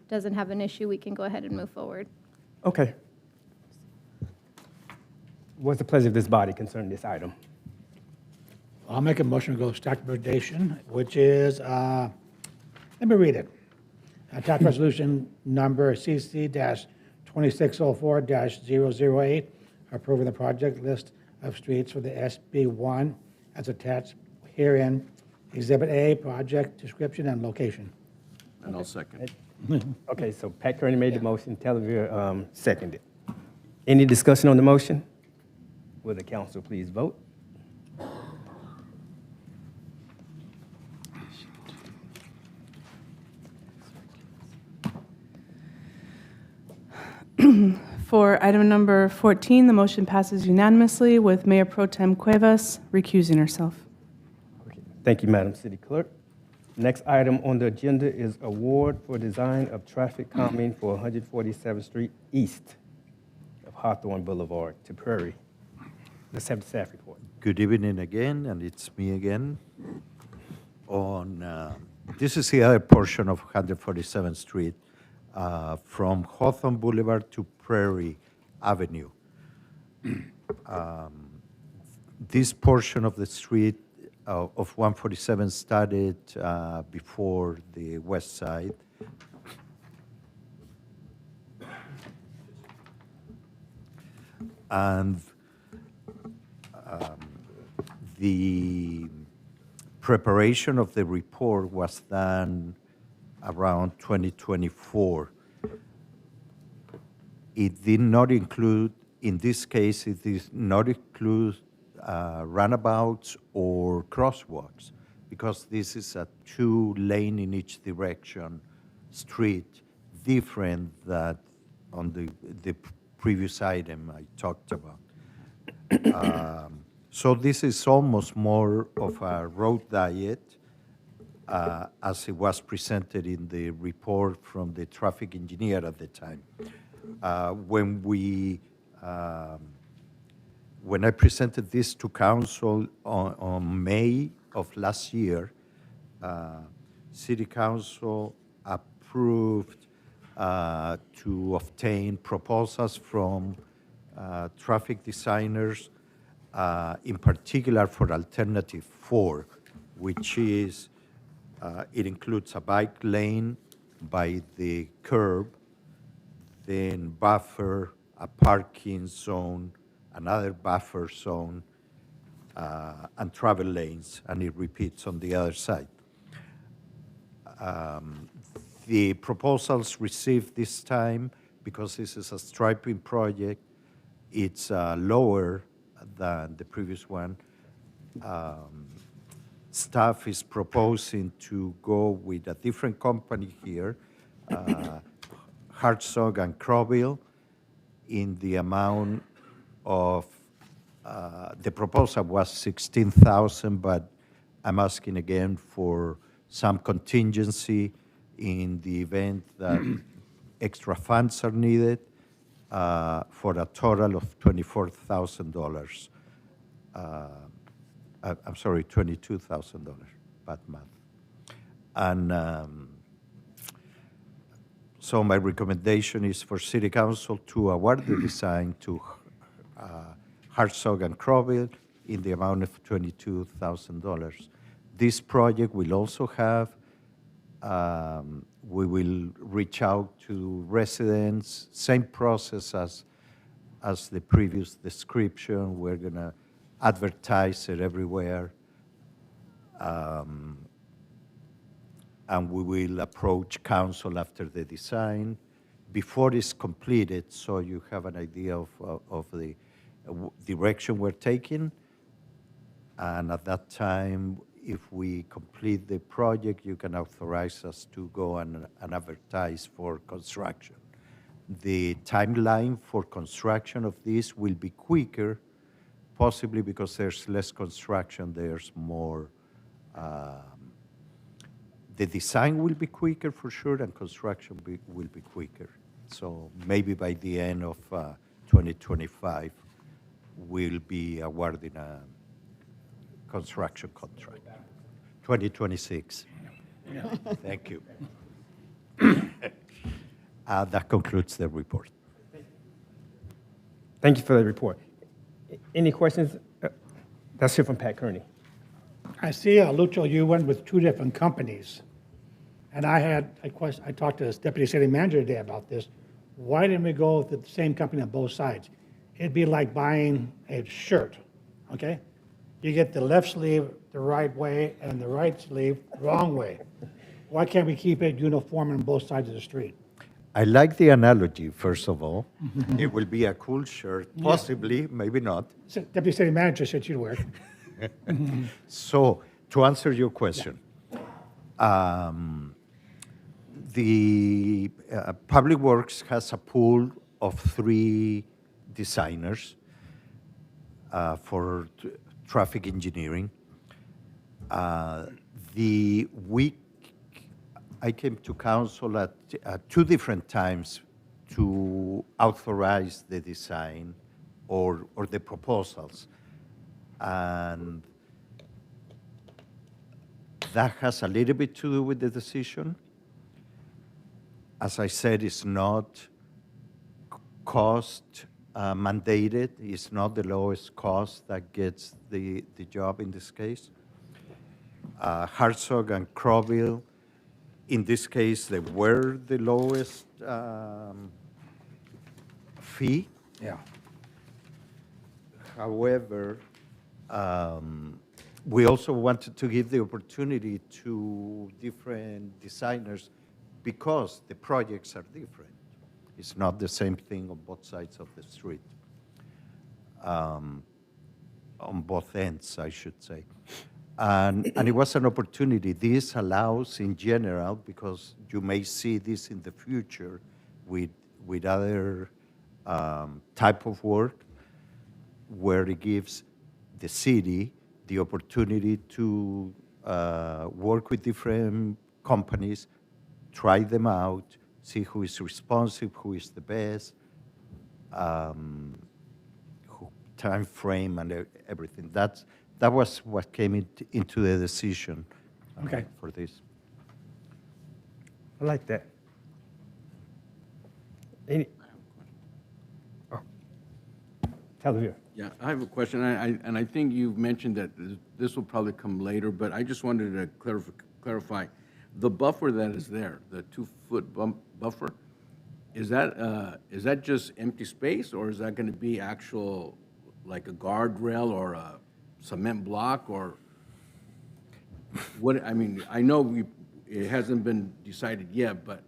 doesn't have an issue, we can go ahead and move forward. Okay. What's the pleasure of this body concerning this item? I'll make a motion to go to staff recommendation, which is, let me read it. Attached resolution number CC-2604-008, approving the project list of streets for the SB1 as attached herein. Exhibit A, project description and location. And I'll second. Okay, so Pat Kearney made the motion, Televier seconded. Any discussion on the motion? Will the council please vote? For item number 14, the motion passes unanimously with Mayor Pro Tem Cuevas recusing herself. Thank you, Madam City Clerk. Next item on the agenda is award for design of traffic calming for 147th Street East of Hawthorne Boulevard to Prairie. Let's have the staff report. Good evening again, and it's me again. This is the other portion of 147th Street from Hawthorne Boulevard to Prairie Avenue. This portion of the street of 147 started before the west side. And the preparation of the report was done around 2024. It did not include, in this case, it did not include runabouts or crosswalks, because this is a 2-lane in each direction street, different than on the previous item I talked about. So this is almost more of a road diet, as it was presented in the report from the traffic engineer at the time. When I presented this to council on May of last year, City Council approved to obtain proposals from traffic designers, in particular for Alternative 4, which is, it includes a bike lane by the curb, then buffer, a parking zone, another buffer zone, and travel lanes, and it repeats on the other side. The proposals received this time, because this is a striping project, it's lower than the previous one. Staff is proposing to go with a different company here, Hartzog and Crowville, in the amount of, the proposal was $16,000, but I'm asking again for some contingency in the event that extra funds are needed, for a total of $24,000. I'm sorry, $22,000, bad math. And so my recommendation is for City Council to award the design to Hartzog and Crowville in the amount of $22,000. This project will also have, we will reach out to residents, same process as the previous description. We're going to advertise it everywhere. And we will approach council after the design before it's completed, so you have an idea of the direction we're taking. And at that time, if we complete the project, you can authorize us to go and advertise for construction. The timeline for construction of this will be quicker, possibly because there's less construction, there's more. The design will be quicker for sure, and construction will be quicker. So maybe by the end of 2025, we'll be awarding a construction contract. 2026. Yeah. Thank you. That concludes the report. Thank you for the report. Any questions? That's here from Pat Kearney. I see, Lucho, you went with 2 different companies. And I had a question, I talked to the deputy city manager today about this. Why didn't we go with the same company on both sides? It'd be like buying a shirt, okay? You get the left sleeve the right way and the right sleeve the wrong way. Why can't we keep it uniform on both sides of the street? I like the analogy, first of all. It will be a cool shirt, possibly, maybe not. So deputy city manager said you'd wear it. So, to answer your question, the Public Works has a pool of 3 designers for traffic engineering. I came to council at 2 different times to authorize the design or the proposals. And that has a little bit to do with the decision. As I said, it's not cost mandated. It's not the lowest cost that gets the job in this case. Hartsog and Crowville, in this case, they were the lowest fee. Yeah. However, we also wanted to give the opportunity to different designers because the projects are different. It's not the same thing on both sides of the street, on both ends, I should say. And it was an opportunity. This allows, in general, because you may see this in the future with other type of work, where it gives the city the opportunity to work with different companies, try them out, see who is responsive, who is the best, time frame and everything. That was what came into the decision for this. I like that. Any? Oh. Talavera. Yeah, I have a question, and I think you've mentioned that this will probably come later, but I just wanted to clarify. The buffer that is there, the 2-foot buffer, is that just empty space, or is that going to be actual, like a guardrail or a cement block, or what? I mean, I know it hasn't been decided yet, but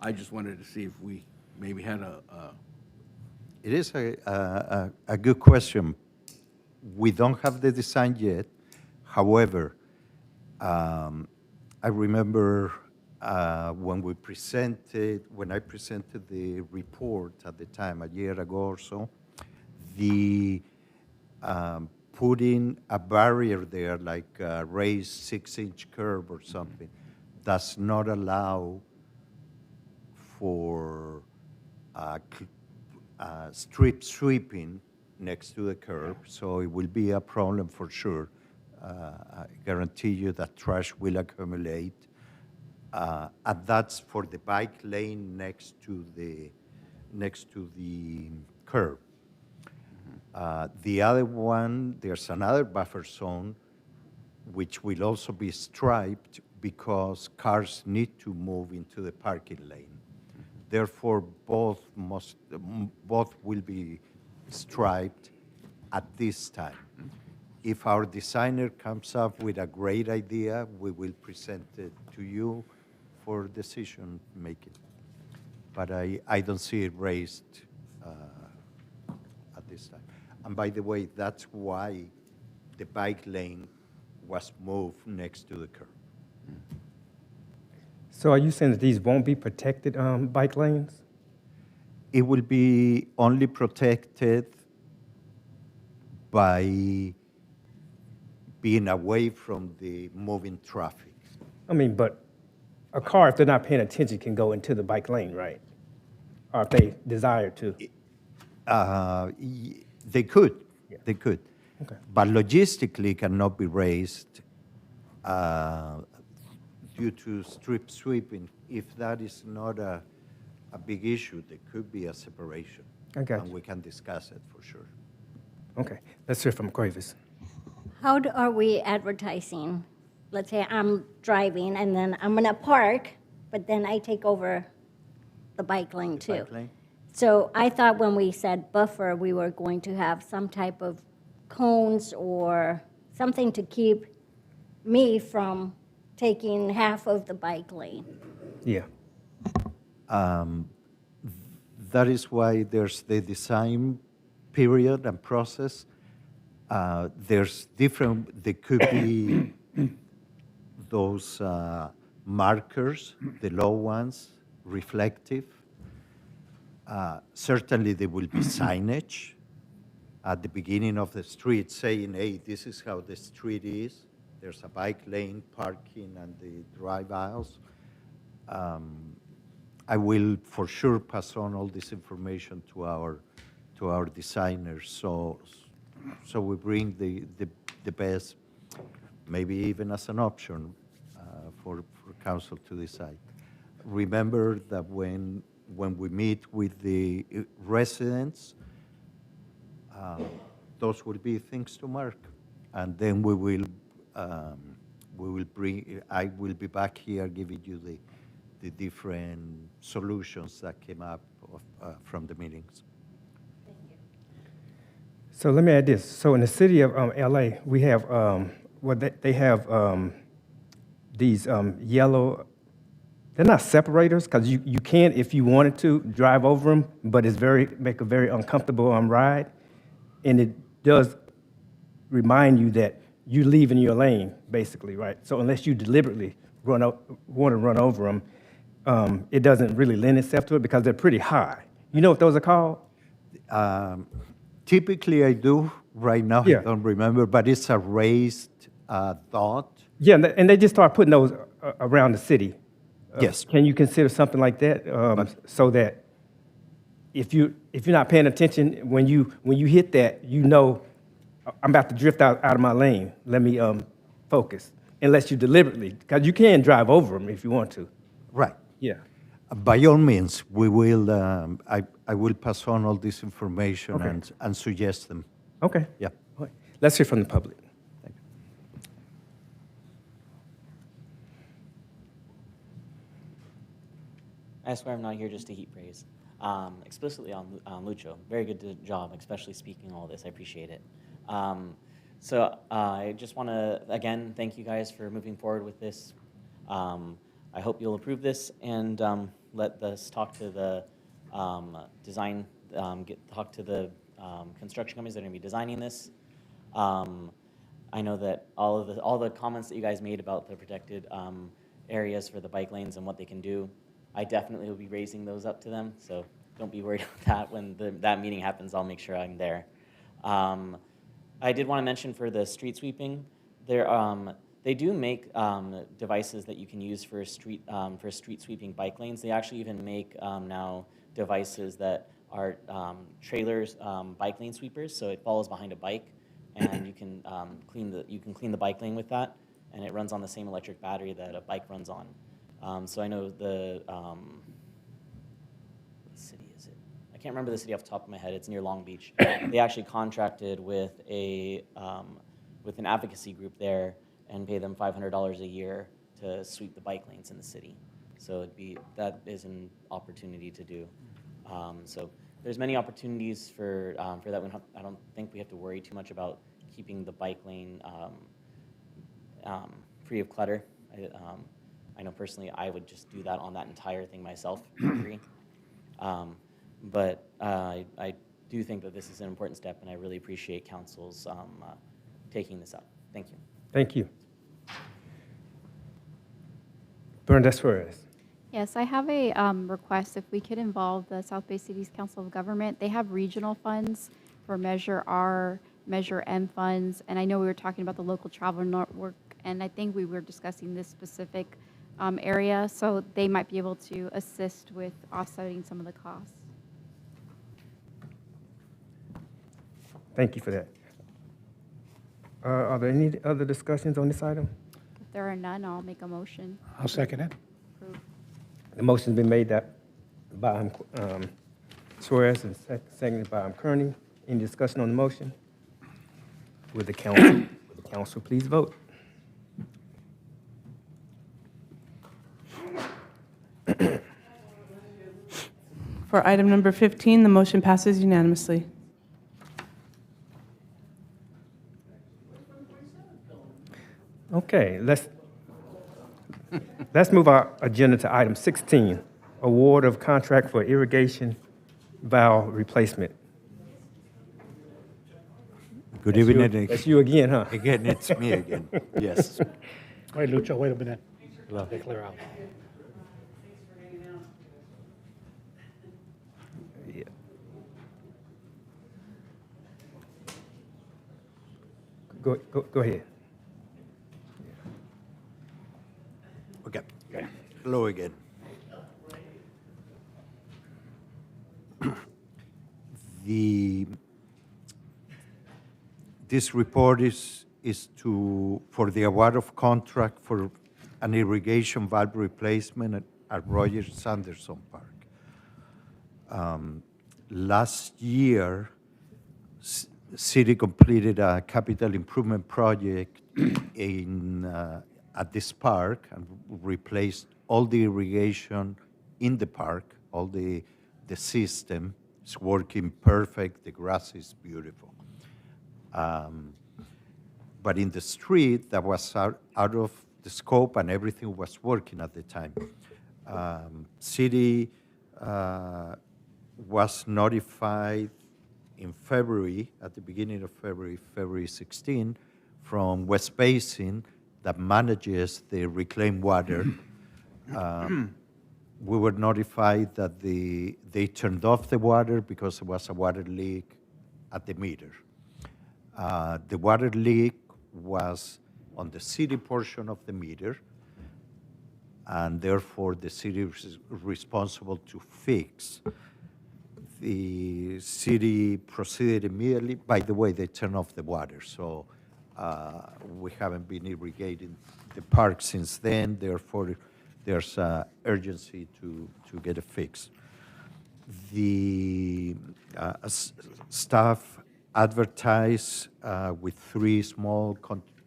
I just wanted to see if we maybe had It is a good question. We don't have the design yet. However, I remember when I presented the report at the time, a year ago or so, the putting a barrier there, like a raised 6-inch curb or something, does not allow for strip sweeping next to the curb, so it will be a problem for sure. I guarantee you that trash will accumulate. And that's for the bike lane next to the curb. The other one, there's another buffer zone which will also be striped because cars need to move into the parking lane. Therefore, both will be striped at this time. If our designer comes up with a great idea, we will present it to you for decision making. But I don't see it raised at this time. And by the way, that's why the bike lane was moved next to the curb. So are you saying that these won't be protected bike lanes? It will be only protected by being away from the moving traffic. I mean, but a car, if they're not paying attention, can go into the bike lane, right? Or if they desire to. They could. Yeah. They could. Okay. But logistically cannot be raised due to strip sweeping. If that is not a big issue, there could be a separation. I got and you. we can discuss it for sure. Okay, let's hear from Cuevas. How are we advertising? Let's say I'm driving and then I'm gonna park, but then I take over the bike lane too. Bike lane? So I thought when we said buffer, we were going to have some type of cones or something to keep me from taking half of the bike lane. Yeah. That is why there's the design period and process. There's different, there could be those markers, the low ones, reflective. Certainly there will be signage at the beginning of the street saying, hey, this is how the street is. There's a bike lane, parking, and the drive aisles. I will for sure pass on all this information to our designers, so we bring the best, maybe even as an option for council to decide. Remember that when we meet with the residents, those will be things to mark, and then we will I will be back here giving you the different solutions that came up from the meetings. So let me add this. So in the city of LA, we have, they have these yellow, they're not separators, because you can, if you wanted to, drive over them, but it's make a very uncomfortable ride. And it does remind you that you're leaving your lane, basically, right? So unless you deliberately want to run over them, it doesn't really lend itself to it because they're pretty high. You know what those are called? Typically, I do. Right now, Yeah. I don't remember, but it's a raised dot. Yeah, and they just start putting those around the city. Yes. Can you consider something like that, so that if you're not paying attention, when you hit that, you know, I'm about to drift out of my lane. Let me focus. Unless you deliberately, because you can drive over them if you want to. Right. Yeah. By all means, we will. I will pass on all this information Okay. and suggest them. Okay. Yeah. All right. Let's hear from the public. Thank you. I swear I'm not here just to heap praise. Explicitly on Lucho, very good job, especially speaking all this. I appreciate it. So I just want to, again, thank you guys for moving forward with this. I hope you'll approve this and let us talk to the design, talk to the construction companies that are going to be designing this. I know that all the comments that you guys made about the protected areas for the bike lanes and what they can do, I definitely will be raising those up to them. So don't be worried about that. When that meeting happens, I'll make sure I'm there. I did want to mention for the street sweeping, they do make devices that you can use for street sweeping bike lanes. They actually even make now devices that are trailers, bike lane sweepers. So it follows behind a bike, and you can clean the bike lane with that, and it runs on the same electric battery that a bike runs on. So I know what city is it? I can't remember the city off the top of my head. It's near Long Beach. They actually contracted with with an advocacy group there and pay them $500 a year to sweep the bike lanes in the city. So that is an opportunity to do. So there's many opportunities for that. I don't think we have to worry too much about keeping the bike lane free of clutter. I know personally I would just do that on that entire thing myself for free. But I do think that this is an important step, and I really appreciate council's taking this up. Thank you. Thank you. Bernadette Suarez. Yes, I have a request if we could involve the South Bay Cities Council of Government. They have regional funds for Measure R, Measure M funds, and I know we were talking about the local travel network, and I think we were discussing this specific area, so they might be able to assist with offsetting some of the costs. Thank you for that. Are there any other discussions on this item? If there are none, I'll make a motion. I'll second it. Approve. The motion's been made by Suarez and seconded by Kearney. Any discussion on the motion? Would the council please vote? For item number 15, the motion passes unanimously. Okay, let's move our agenda to item 16, award of contract for irrigation valve replacement. Good That's evening. you- That's you again, huh? Again, it's me again. Yes. Wait, Lucho, wait a minute. They clear out. Yeah. Go ahead. Okay. Hello again. This report is for the award of contract for an irrigation valve replacement at Rogers Sanderson Park. Last year, city completed a capital improvement project at this park and replaced all the irrigation in the park. All the system is working perfect. The grass is beautiful. But in the street, that was out of the scope, and everything was working at the time. City was notified in February, at the beginning of February 16, from West Basin that manages the reclaimed water. We were notified that they turned off the water because there was a water leak at the meter. The water leak was on the city portion of the meter, and therefore the city is responsible to fix. The city proceeded immediately. By the way, they turned off the water, so we haven't been irrigating the park since then. Therefore, there's urgency to get it fixed. The staff advertised with 3 small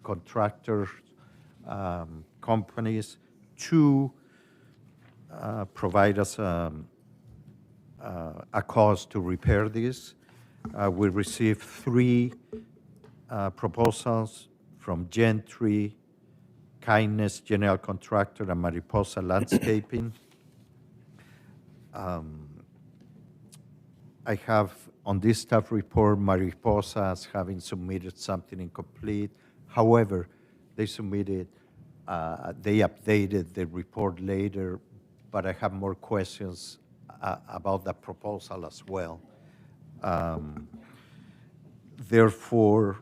contractor companies to provide us a cost to repair this. We received 3 proposals from Gentry, Kindness General Contractor, and Mariposa Landscaping. I have on this staff report Mariposa as having submitted something incomplete. However, they submitted, they updated the report later, but I have more questions about that proposal as well. Therefore,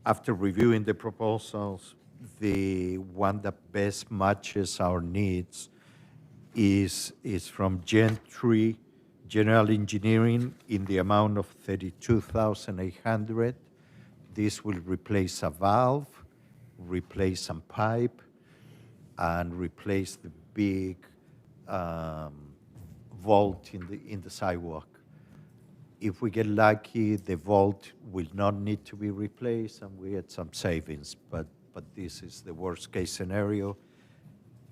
after reviewing the proposals, the one that best matches our needs is from Gentry General Engineering in the amount of $32,800. This will replace a valve, replace some pipe, and replace the big vault in the sidewalk. If we get lucky, the vault will not need to be replaced, and we get some savings. But this is the worst case scenario.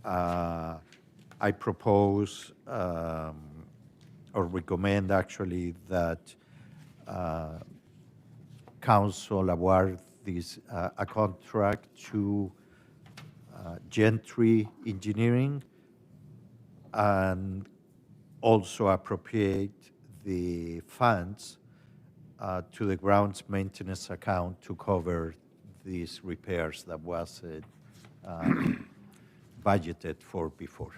I propose or recommend actually that council award this a contract to Gentry Engineering, and also appropriate the funds to the grounds maintenance account to cover these repairs that was budgeted for before.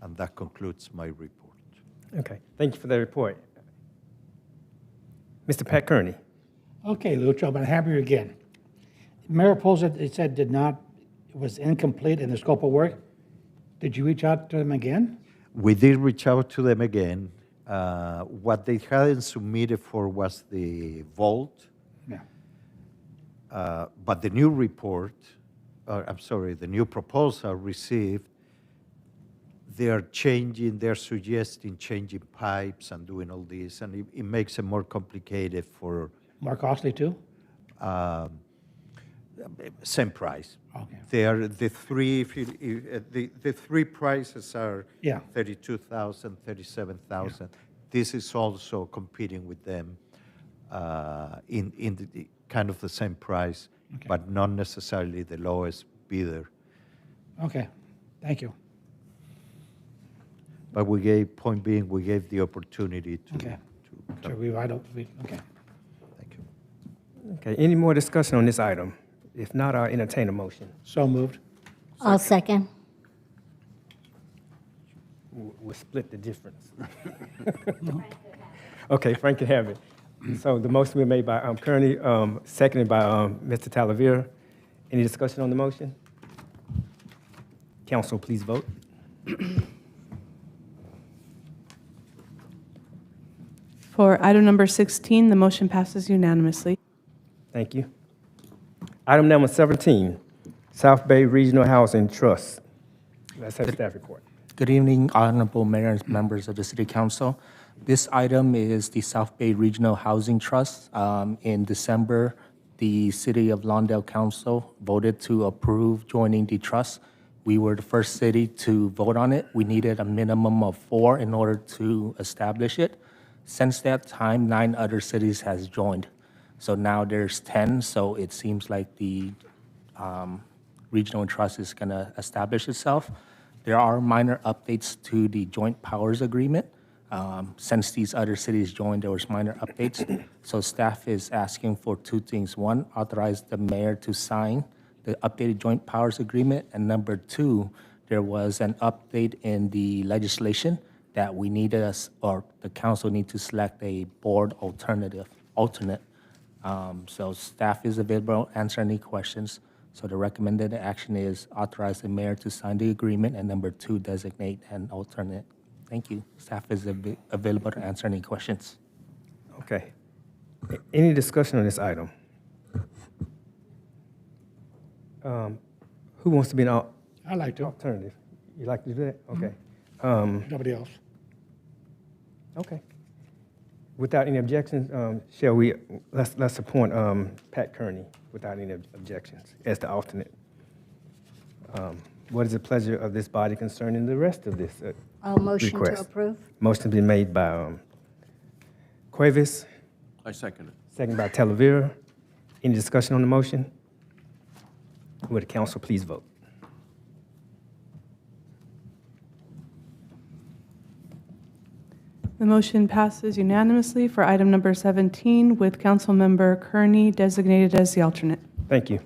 And that concludes my report. Okay, thank you for that report. Mr. Pat Kearney. Okay, Lucho, but I'm happy again. Mariposa, it said it was incomplete in the scope of work. Did you reach out to them again? We did reach out to them again. What they hadn't submitted for was the vault. Yeah. But the new report, the new proposal received, they're suggesting changing pipes and doing all this, and it makes it more complicated for... More costly too? Same price. Okay. They are the three prices are 32,000, 37,000. This is also competing with them in the kind of the same price, but not necessarily the lowest bidder. Okay, thank you. But we gave the opportunity to. Okay. Okay. Thank you. Okay, any more discussion on this item? If not, I'll entertain a motion. So moved. I'll second. We'll split the difference. Okay, Frank can have it. So the motion was made by Kearney, seconded by Mr. Talavera. Any discussion on the motion? Council, please vote. For item number 16, the motion passes unanimously. Thank you. Item number 17, South Bay Regional Housing Trust. Let's have a staff report. Good evening, Honorable Mayor and members of the City Council. This item is the South Bay Regional Housing Trust. In December, the City of Lawndale Council voted to approve joining the trust. We were the first city to vote on it. We needed a minimum of 4 in order to establish it. Since that time, 9 other cities has joined. So now there's 10, so it seems like the regional trust is going to establish itself. There are minor updates to the joint powers agreement. Since these other cities joined, there was minor updates. So staff is asking for 2 things. 1, authorize the mayor to sign the updated joint powers agreement. And number 2, there was an update in the legislation that we needed us, or the council need to select a board alternate. So staff is available to answer any questions. So the recommended action is authorize the mayor to sign the agreement, and number 2, designate an alternate. Thank you. Staff is available to answer any questions. Okay. Any discussion on this item? Who wants to be an I like to. alternative? You like to do that? Okay. Nobody else. Okay. Without any objections, shall we, let's appoint Pat Kearney without any objections as the alternate. What is the pleasure of this body concerning the rest of this I'll motion to request? approve. Motion's been made by Cuevas, I second it. second by Talavera. Any discussion on the motion? Would the council please vote? The motion passes unanimously for item number 17 with Councilmember Kearney designated as the alternate. Thank you.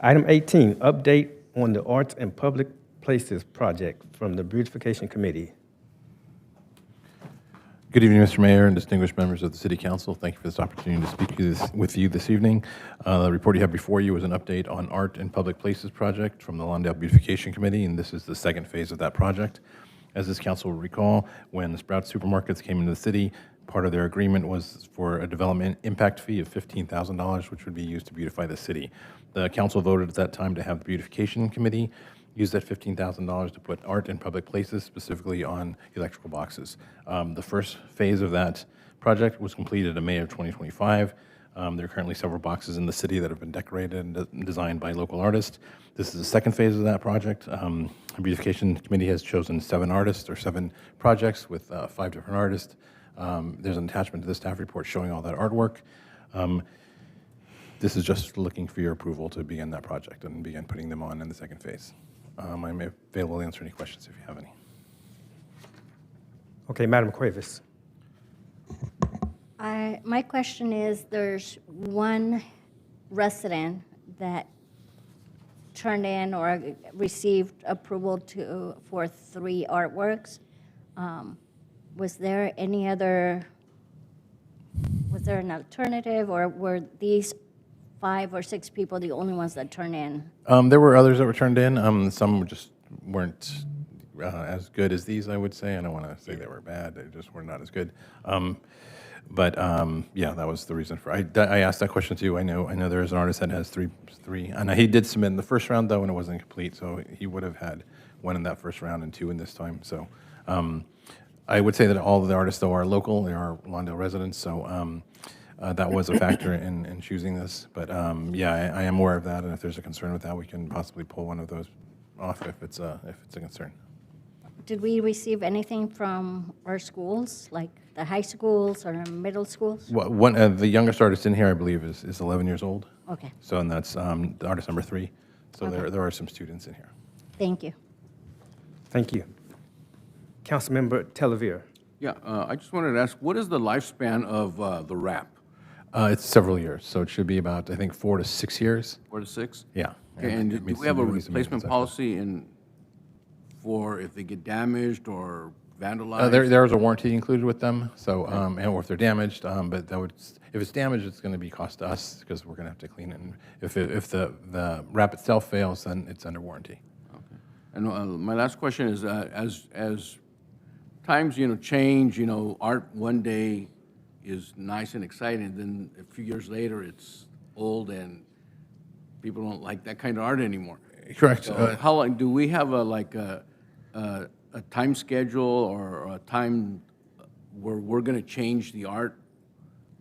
Item 18, update on the Arts and Public Places project from the Beautification Committee. Good evening, Mr. Mayor and distinguished members of the City Council. Thank you for this opportunity to speak with you this evening. The report you have before you is an update on Art and Public Places project from the Lawndale Beautification Committee, and this is the second phase of that project. As this council will recall, when the Sprouts supermarkets came into the city, part of their agreement was for a development impact fee of $15,000, which would be used to beautify the city. The council voted at that time to have the Beautification Committee use that $15,000 to put art in public places, specifically on electrical boxes. The first phase of that project was completed in May of 2025. There are currently several boxes in the city that have been decorated and designed by local artists. This is the second phase of that project. The Beautification Committee has chosen 7 artists or 7 projects with 5 different artists. There's an attachment to the staff report showing all that artwork. This is just looking for your approval to begin that project and begin putting them on in the second phase. I'm available to answer any questions if you have any. Okay, Madam Cuevas. My question is, there's one resident that turned in or received approval for 3 artworks. Was there any other, was there an alternative, or were these 5 or 6 people the only ones that turned in? There were others that were turned in. Some just weren't as good as these, I would say. I don't want to say they were bad. They just were not as good. But yeah, that was the reason for. I asked that question too. I know there is an artist that has three, and he did submit in the first round though, and it wasn't complete. So he would have had 1 in that first round and 2 in this time. So I would say that all of the artists though are local. They are Lawndale residents. So that was a factor in choosing this. But yeah, I am aware of that, and if there's a concern with that, we can possibly pull one of those off if it's a concern. Did we receive anything from our schools, like the high schools or middle schools? Well, the youngest artist in here, I believe, is 11 years old. Okay. So, and that's the artist number 3. So Okay. there are some students in here. Thank you. Thank you. Councilmember Talavera. Yeah, I just wanted to ask, what is the lifespan of the wrap? It's several years, so it should be about, I think, 4 to 6 years. 4 to 6? Yeah. Okay, and it do meets we have a some maintenance replacement after. policy for if they get damaged or vandalized? There is a warranty included with them, so or if they're damaged, but that would, if it's damaged, it's going to be cost to us because we're going to have to clean it. And if the wrap itself fails, then it's under warranty. Okay. And my last question is, as times change, art one day is nice and exciting, then a few years later it's old and people don't like that kind of art anymore. Correct. So how long do we have a time schedule or a time where we're going to change the art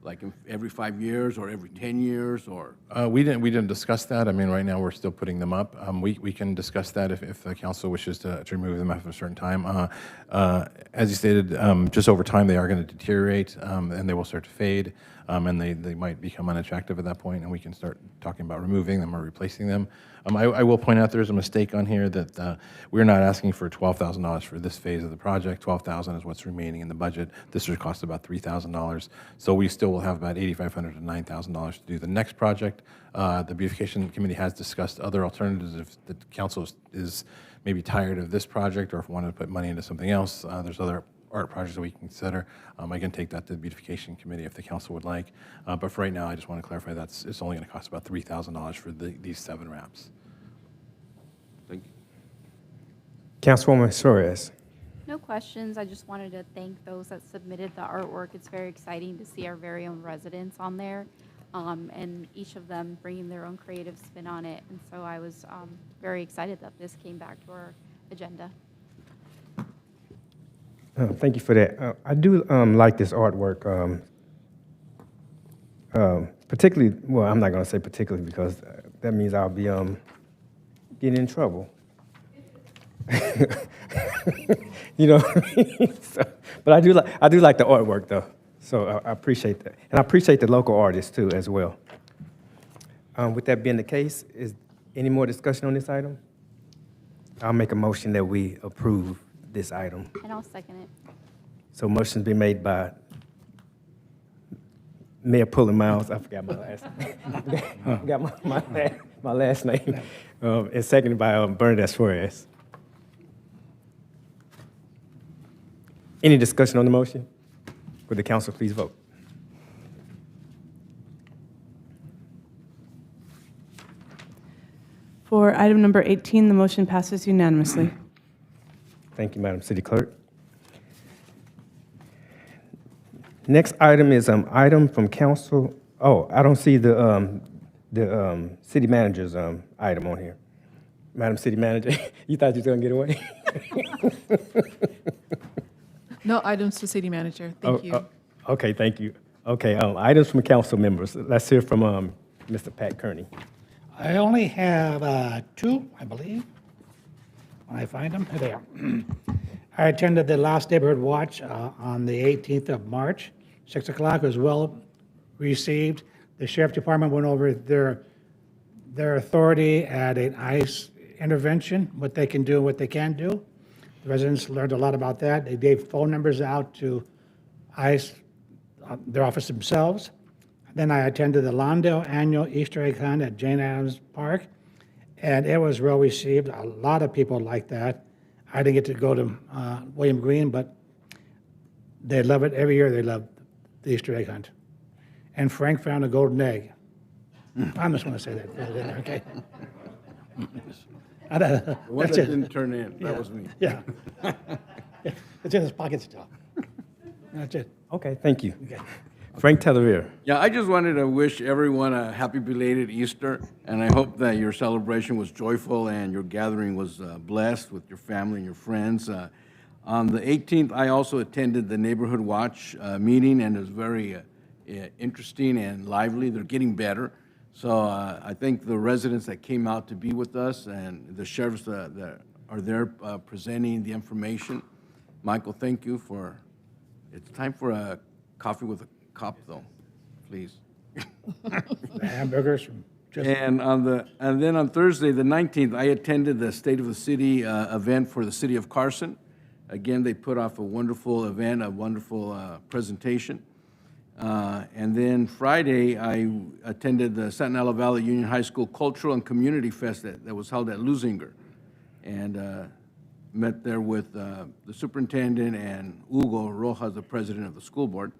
like every 5 years or every 10 years, or? We didn't discuss that. I mean, right now, we're still putting them up. We can discuss that if the council wishes to remove them after a certain time. As you stated, just over time, they are going to deteriorate, and they will start to fade, and they might become unattractive at that point, and we can start talking about removing them or replacing them. I will point out there's a mistake on here that we're not asking for $12,000 for this phase of the project. $12,000 is what's remaining in the budget. This would cost about $3,000. So we still will have about $8,500 to $9,000 to do the next project. The beautification committee has discussed other alternatives if the council is maybe tired of this project or if wanted to put money into something else. There's other art projects that we can consider. I can take that to the beautification committee if the council would like. But for right now, I just want to clarify it's only going to cost about $3,000 for these 7 ramps. Thank you. Councilwoman Suarez. No questions. I just wanted to thank those that submitted the artwork. It's very exciting to see our very own residents on there, and each of them bringing their own creative spin on it. And so I was very excited that this came back to our agenda. Thank you for that. I do like this artwork, particularly, well, I'm not going to say particularly because that means I'll be getting in trouble. You know what I mean? But I do like the artwork, though, so I appreciate that. And I appreciate the local artists, too, as well. With that being the case, is any more discussion on this item? I'll make a motion that we approve this item. And I'll second it. So motion's been made by Mayor Pullen Miles. I forgot my last name. I forgot my last name. And seconded by Bernadette Suarez. Any discussion on the motion? Would the council please vote? For item number 18, the motion passes unanimously. Thank you, Madam City Clerk. Next item is item from council. Oh, I don't see the city manager's item on here. Madam City Manager, you thought you was gonna get away? No items to city manager. Thank you. Okay, thank you. Okay, items from council members. Let's hear from Mr. Pat Kearney. I only have 2, I believe. When I find them, here they are. I attended the last neighborhood watch on the 18th of March, 6 o'clock. It was well received. The sheriff department went over their authority at an ICE intervention, what they can do and what they can't do. The residents learned a lot about that. They gave phone numbers out to ICE, their office themselves. Then I attended the Lawndale annual Easter egg hunt at Jane Addams Park, and it was well received. A lot of people liked that. I didn't get to go to William Green, but they love it every year. They love the Easter egg hunt. And Frank found a golden egg. I'm just going to say that. Okay. The one That's that it. didn't turn in, that was me. Yeah. It's in his pocket still. That's it. Okay, thank you. Okay. Frank Tellevier. Yeah, I just wanted to wish everyone a happy belated Easter, and I hope that your celebration was joyful and your gathering was blessed with your family and your friends. On the 18th, I also attended the Neighborhood Watch meeting, and it was very interesting and lively. They're getting better. So I think the residents that came out to be with us and the sheriffs that are there presenting the information. Michael, thank you for, it's time for a coffee with a cop, though, please. The hamburgers from just. And then on Thursday, the 19th, I attended the State of the City event for the City of Carson. Again, they put off a wonderful event, a wonderful presentation. And then Friday, I attended the Santa Ana Valley Union High School Cultural and Community Fest that was held at Lusinger, and met there with the superintendent and Hugo Rojas, the president of the school board.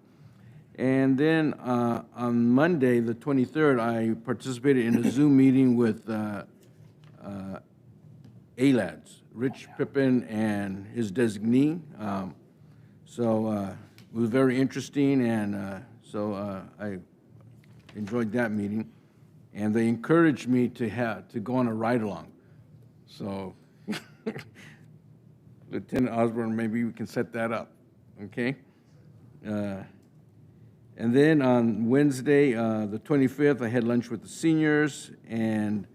And then on Monday, the 23rd, I participated in a Zoom meeting with ALADS, Rich Pippin and his designee. It was very interesting, and so I enjoyed that meeting. And they encouraged me to go on a ride-along. So, Lieutenant Osborne, maybe we can set that up, okay? And then on Wednesday, the 25th, I had lunch with the seniors, and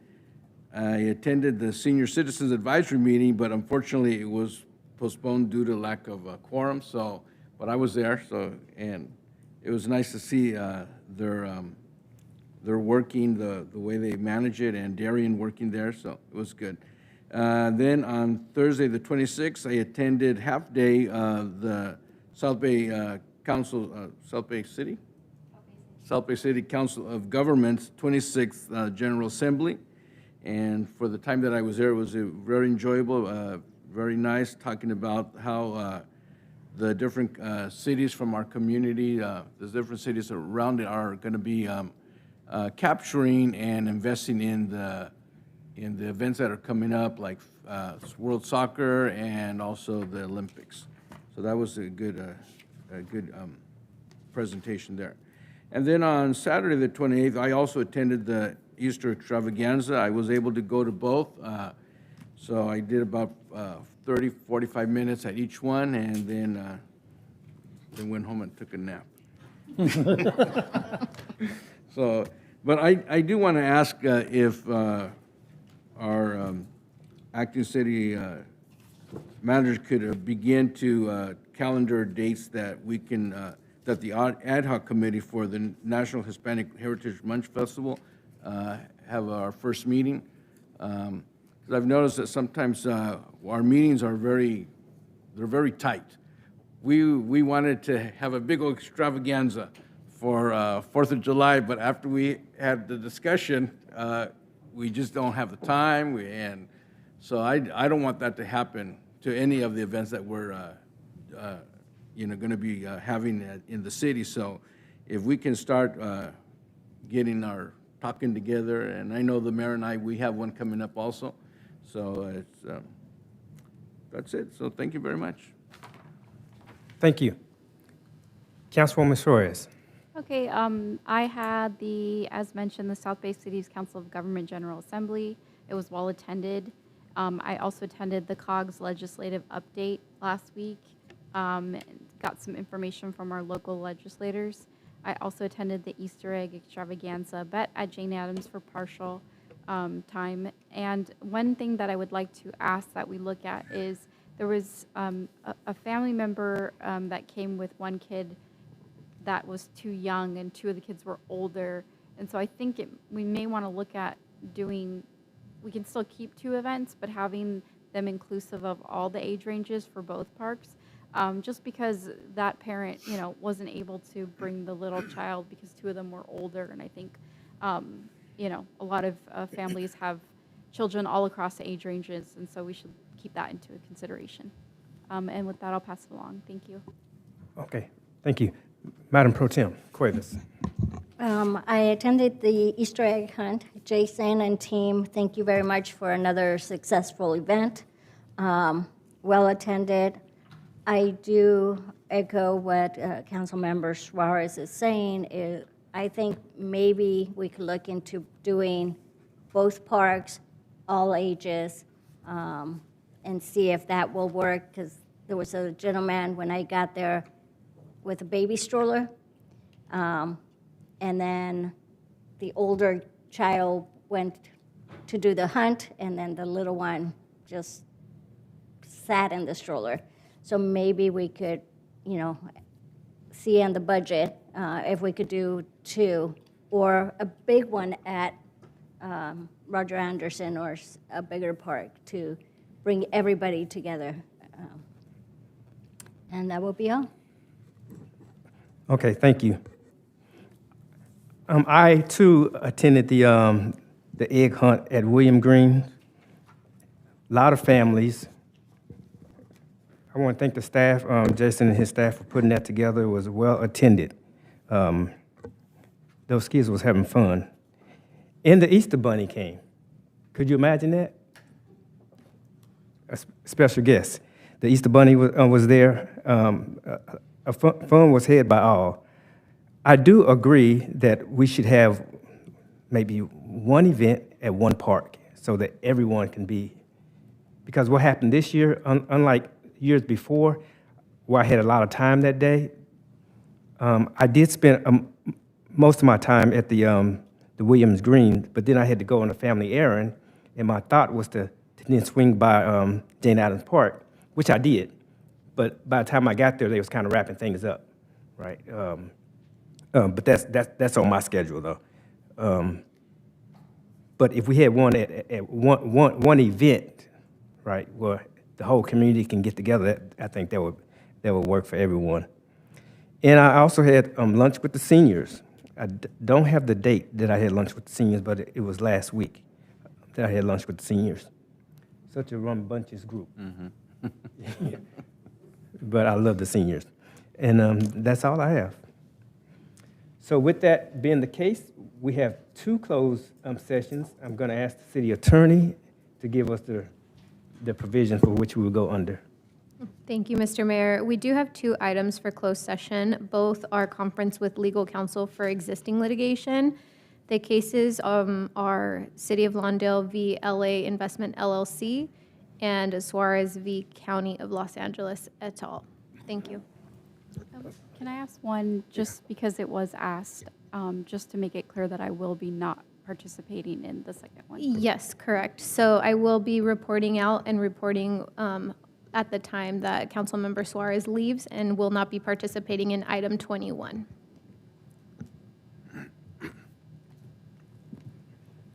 I attended the Senior Citizens Advisory Meeting, but unfortunately, it was postponed due to lack of quorum, so, but I was there, so, and it was nice to see their working, the way they manage it, and Darian working there, so it was good. Then on Thursday, the 26th, I attended half-day the South Bay Council, South Bay City Council of Governments 26th General Assembly. And for the time that I was there, it was very enjoyable, very nice, talking about how the different cities from our community, the different cities around it are going to be capturing and investing in the events that are coming up, like World Soccer and also the Olympics. So that was a good presentation there. And then on Saturday, the 28th, I also attended the Easter extravaganza. I was able to go to both. So I did about 30, 45 minutes at each one, and then went home and took a nap. So, but I do want to ask if our acting city manager could begin to calendar dates that we can, that the ad hoc committee for the National Hispanic Heritage Munch Festival have our first meeting. Because I've noticed that sometimes our meetings are they're very tight. We wanted to have a big old extravaganza for 4th of July, but after we had the discussion, we just don't have the time, and so I don't want that to happen to any of the events that we're going to be having in the city. So if we can start getting our talking together, and I know the mayor and I, we have one coming up also. So that's it. So thank you very much. Thank you. Councilwoman Suarez. Okay, I had as mentioned, the South Bay Cities Council of Government General Assembly. It was well attended. I also attended the COGS legislative update last week. Got some information from our local legislators. I also attended the Easter egg extravaganza, but at Jane Addams for partial time. And one thing that I would like to ask that we look at is there was a family member that came with one kid that was too young, and two of the kids were older. And so I think we may want to look at we can still keep 2 events, but having them inclusive of all the age ranges for both parks. Just because that parent, wasn't able to bring the little child because 2 of them were older. And I think, a lot of families have children all across the age ranges, and so we should keep that into consideration. And with that, I'll pass it along. Thank you. Okay, thank you. Madam Pro Tem Cuevas. I attended the Easter egg hunt. Jason and team, thank you very much for another successful event. Well attended. I do echo what Councilmember Suarez is saying. I think maybe we could look into doing both parks, all ages, and see if that will work, because there was a gentleman when I got there with a baby stroller, and then the older child went to do the hunt, and then the little one just sat in the stroller. So maybe we could, see in the budget if we could do 2, or a big one at Roger Anderson or a bigger park to bring everybody together. And that will be all. Okay, thank you. I too attended the egg hunt at William Green. A lot of families. I want to thank the staff, Jason and his staff, for putting that together. It was well attended. Those kids was having fun. And the Easter Bunny came. Could you imagine that? A special guest. The Easter Bunny was there. Fun was had by all. I do agree that we should have maybe one event at one park so that everyone can be, because what happened this year, unlike years before, where I had a lot of time that day, I did spend most of my time at the Williams Green, but then I had to go on a family errand, and my thought was to then swing by Jane Addams Park, which I did. But by the time I got there, they was kind of wrapping things up, right? But that's on my schedule though. But if we had one at one event, right, where the whole community can get together, I think that would work for everyone. And I also had lunch with the seniors. I don't have the date that I had lunch with the seniors, but it was last week that I had lunch with the seniors. Such a rambunctious group. Yeah. But I love the seniors. And that's all I have. So with that being the case, we have 2 closed sessions. I'm going to ask the city attorney to give us the provision for which we will go under. Thank you, Mr. Mayor. We do have 2 items for closed session. Both are conference with legal counsel for existing litigation. The cases are City of Lawndale v. LA Investment LLC and Suarez v. County of Los Angeles et al. Thank you. Can I ask one, just because it was asked, just to make it clear that I will be not participating in the second one? Yes, correct. So I will be reporting out and reporting at the time that Councilmember Suarez leaves and will not be participating in item 21.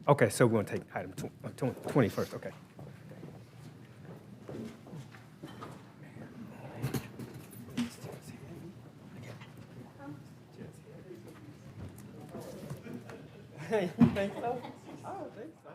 Okay, so we're going to take item 20 first, okay. You think so? I don't think so.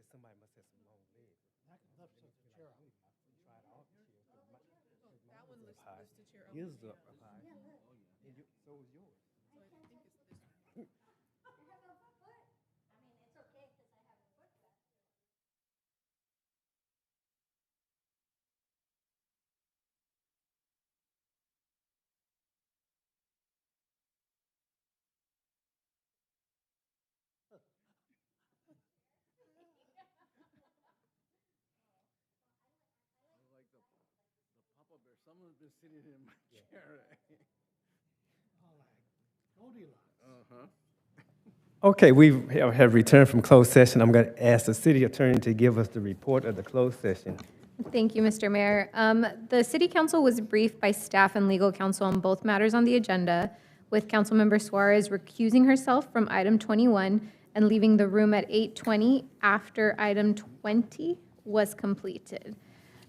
said somebody must have some long legs. That one lifts the chair up. His up high. And so is yours. So I think it's this one. I have a foot. I mean, it's okay because I have a foot back. Like the Papa Bear, someone's been sitting in my chair. Uh-huh. Okay, we have returned from closed session. I'm going to ask the city attorney to give us the report of the closed session. Thank you, Mr. Mayor. The City Council was briefed by staff and legal counsel on both matters on the agenda, with Councilmember Suarez recusing herself from item 21 and leaving the room at 8:20 after item 20 was completed,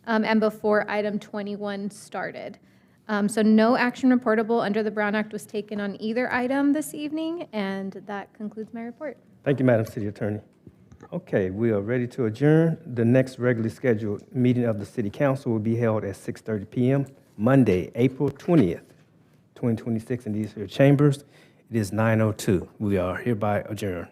and before item 21 started. So no action reportable under the Brown Act was taken on either item this evening, and that concludes my report. Thank you, Madam City Attorney. Okay, we are ready to adjourn. The next regularly scheduled meeting of the City Council will be held at 6:30 p.m. Monday, April 20th, 2026 in these here chambers. It is 9:02. We are hereby adjourned.